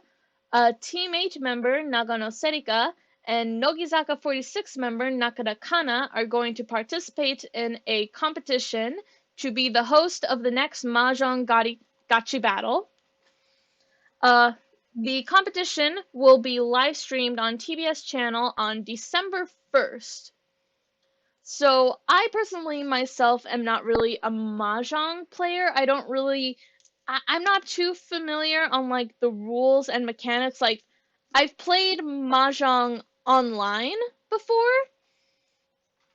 Team H member Nagano Serika, and Nogizaka 46 member Nakada Kana are going to participate in a competition to be the host of the next Mahjong Gachi Battle. The competition will be live streamed on TBS channel on December 1st. So I personally myself am not really a mahjong player. I'm not too familiar on like the rules and mechanics. Like I've played mahjong online before,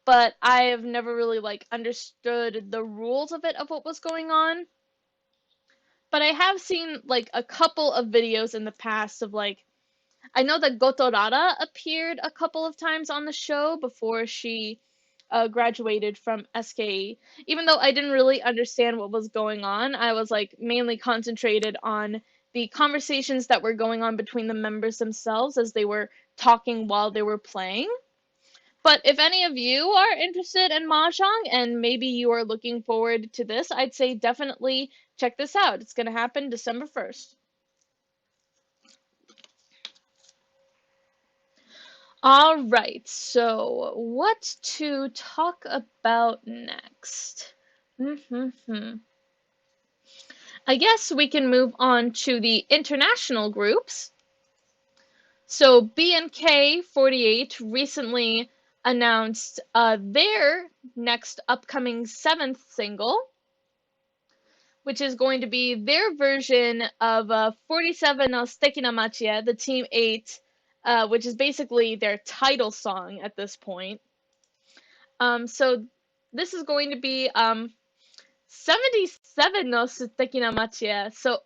but I have never really like understood the rules of it, of what was going on. But I have seen like a couple of videos in the past of like, I know that Gotorara appeared a couple of times on the show before she graduated from SKE. Even though I didn't really understand what was going on, I was like mainly concentrated on the conversations that were going on between the members themselves as they were talking while they were playing. But if any of you are interested in mahjong and maybe you are looking forward to this, I'd say definitely check this out. It's going to happen December 1st. All right, so what to talk about next? I guess we can move on to the international groups. So BNK48 recently announced their next upcoming 7th single, which is going to be their version of 47 no Suteki na Machi, the Team 8, which is basically their title song at this point. So this is going to be 77 no Suteki na Machi. So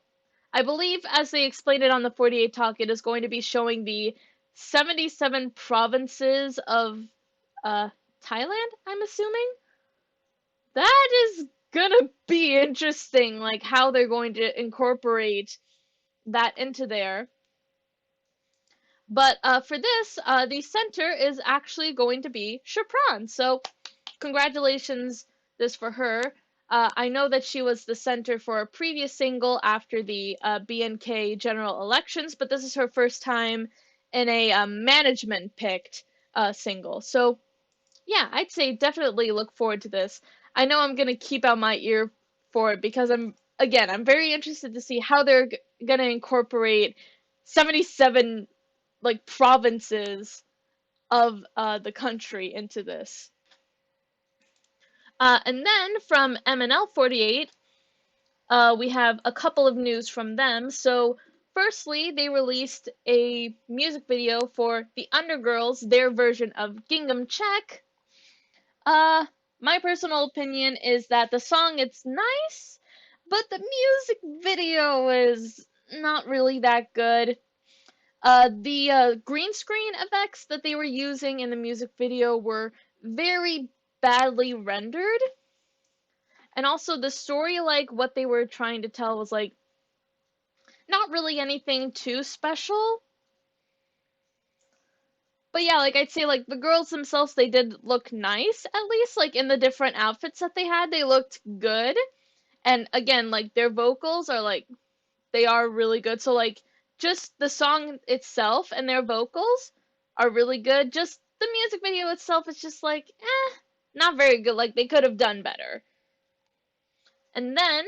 I believe, as they explained it on the 48 Talk, it is going to be showing the 77 provinces of Thailand, I'm assuming? That is gonna be interesting, like how they're going to incorporate that into there. But for this, the center is actually going to be Chopran. So congratulations this for her. I know that she was the center for a previous single after the BNK general elections, but this is her first time in a management picked single. So yeah, I'd say definitely look forward to this. I know I'm gonna keep out my ear for it because I'm very interested to see how they're gonna incorporate 77 like provinces of the country into this. And then from MNL48, we have a couple of news from them. So firstly, they released a music video for the Undergirls, their version of Gingham Check. My personal opinion is that the song, it's nice, but the music video is not really that good. The green screen effects that they were using in the music video were very badly rendered. And also the story, like what they were trying to tell was like not really anything too special. But yeah, like I'd say like the girls themselves, they did look nice, at least like in the different outfits that they had, they looked good. And again, like their vocals are like, they are really good. So like just the song itself and their vocals are really good. Just the music video itself is just like, not very good. Like they could have done better. And then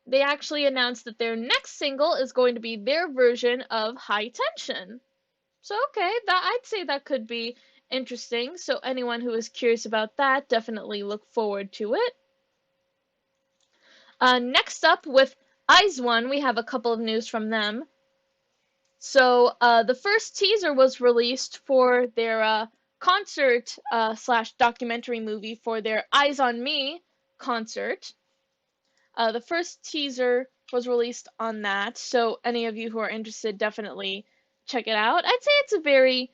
they actually announced that their next single is going to be their version of High Tension. So okay, that I'd say that could be interesting. So anyone who is curious about that, definitely look forward to it. Next up with IZ*ONE, we have a couple of news from them. So the first teaser was released for their concert slash documentary movie for their Eyes on Me concert. The first teaser was released on that, so any of you who are interested, definitely check it out. I'd say it's a very,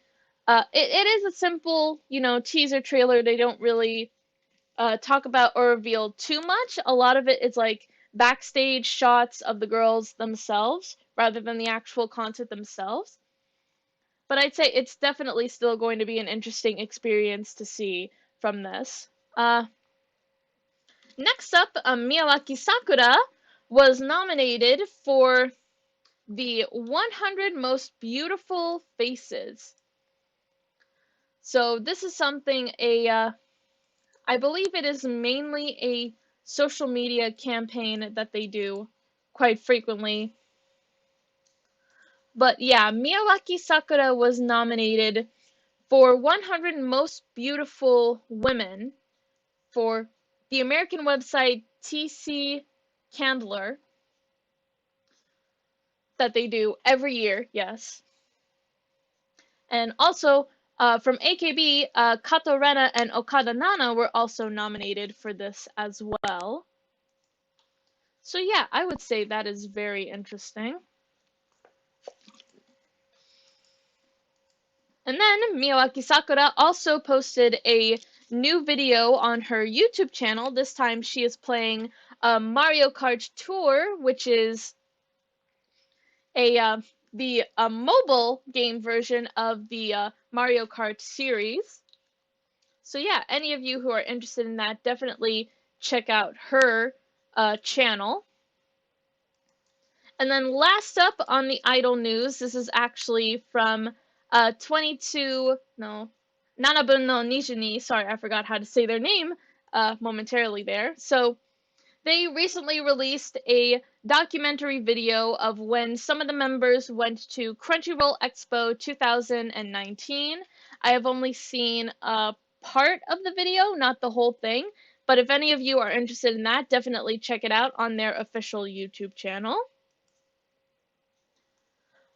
it is a simple, teaser trailer. They don't really talk about or reveal too much. A lot of it is like backstage shots of the girls themselves rather than the actual concert themselves. But I'd say it's definitely still going to be an interesting experience to see from this. Next up, Miyawaki Sakura was nominated for the 100 Most Beautiful Faces. So this is something I believe it is mainly a social media campaign that they do quite frequently. But yeah, Miyawaki Sakura was nominated for 100 Most Beautiful Women for the American website TC Candler that they do every year, yes. And also from AKB, Kato Rena and Okada Nana were also nominated for this as well. So yeah, I would say that is very interesting. And then Miyawaki Sakura also posted a new video on her YouTube channel. This time she is playing Mario Kart Tour, which is the mobile game version of the Mario Kart series. So yeah, any of you who are interested in that, definitely check out her channel. And then last up on the Idol news, this is actually from 22, no, Nanabun no Nijuni, sorry, I forgot how to say their name momentarily there. So they recently released a documentary video of when some of the members went to Crunchyroll Expo 2019. I have only seen a part of the video, not the whole thing, but if any of you are interested in that, definitely check it out on their official YouTube channel.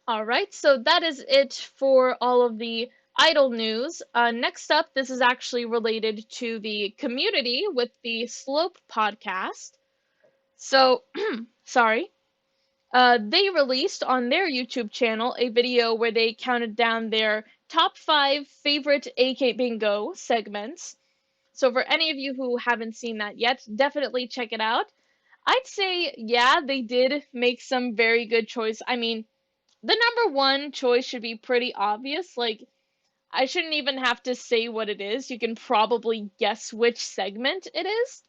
Alright, so that is it for all of the Idol news. Next up, this is actually related to the community with the Slope podcast. So, sorry. They released on their YouTube channel a video where they counted down their top 5 favorite AKBingo segments. So for any of you who haven't seen that yet, definitely check it out. I'd say, yeah, they did make some very good choice. I mean, the number one choice should be pretty obvious. Like, I shouldn't even have to say what it is. You can probably guess which segment it is.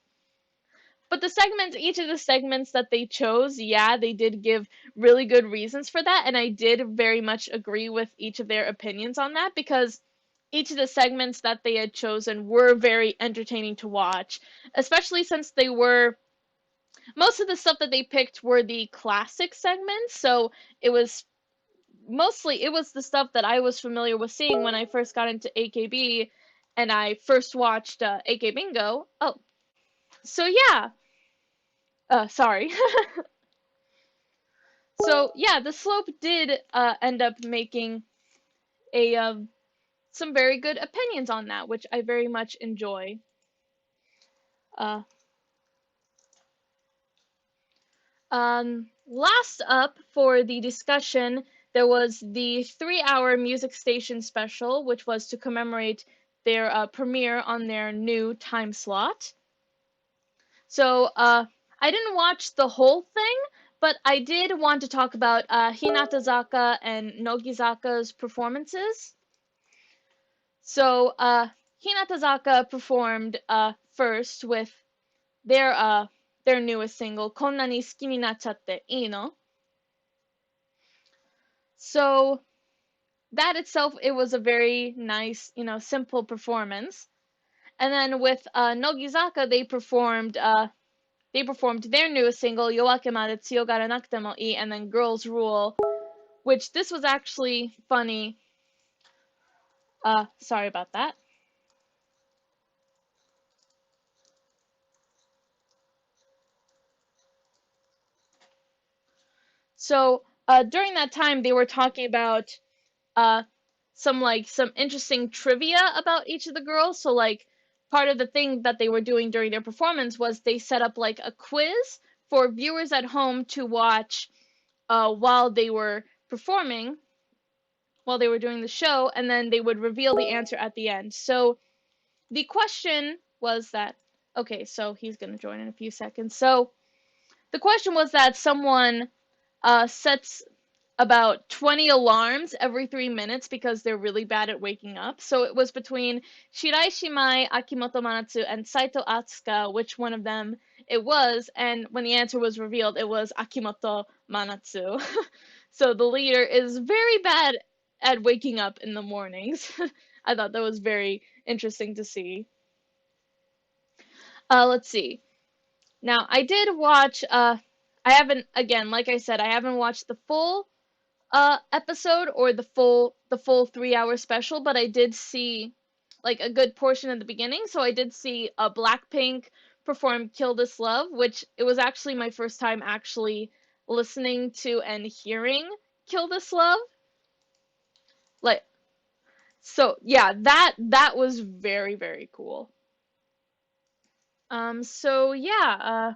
But the segments, each of the segments that they chose, yeah, they did give really good reasons for that. And I did very much agree with each of their opinions on that because each of the segments that they had chosen were very entertaining to watch, especially since they were, most of the stuff that they picked were the classic segments. So it was the stuff that I was familiar with seeing when I first got into AKB and I first watched AKBingo. Oh, so yeah. Sorry. So yeah, the Slope did end up making a some very good opinions on that, which I very much enjoy. Last up for the discussion, there was the 3-hour music station special, which was to commemorate their premiere on their new time slot. So I didn't watch the whole thing, but I did want to talk about Hinatazaka and Nogizaka's performances. So Hinatazaka performed first with their newest single, Konna ni suki ni nachchatte ii no? So that itself, it was a very nice, simple performance. And then with Nogizaka, they performed their newest single, Yoake Made Tsuyogaru Nakute mo Ii, and then Girls Rule, which this was actually funny. Sorry about that. So during that time, they were talking about some interesting trivia about each of the girls. So like part of the thing that they were doing during their performance was they set up like a quiz for viewers at home to watch while they were performing, while they were doing the show, and then they would reveal the answer at the end. So the question was that, okay, so he's going to join in a few seconds. So the question was that someone sets about 20 alarms every 3 minutes because they're really bad at waking up. So it was between Shirai Shimai, Akimoto Manatsu, and Saito Atsuka, which one of them it was. And when the answer was revealed, it was Akimoto Manatsu. So the leader is very bad at waking up in the mornings. I thought that was very interesting to see. Let's see. Now, I did watch, I haven't, again, like I said, I haven't watched the full episode or the full 3-hour special, but I did see like a good portion at the beginning. So I did see Blackpink perform Kill This Love, which it was actually my first time actually listening to and hearing Kill This Love. Like, so yeah, that was very, very cool. So yeah,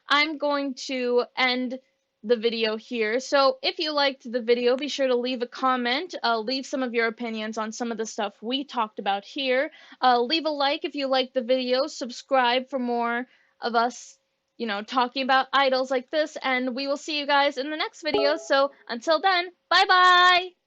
I'm going to end the video here. So if you liked the video, be sure to leave a comment, leave some of your opinions on some of the stuff we talked about here. Leave a like if you liked the video, subscribe for more of us, you know, talking about idols like this, and we will see you guys in the next video. So until then, bye bye!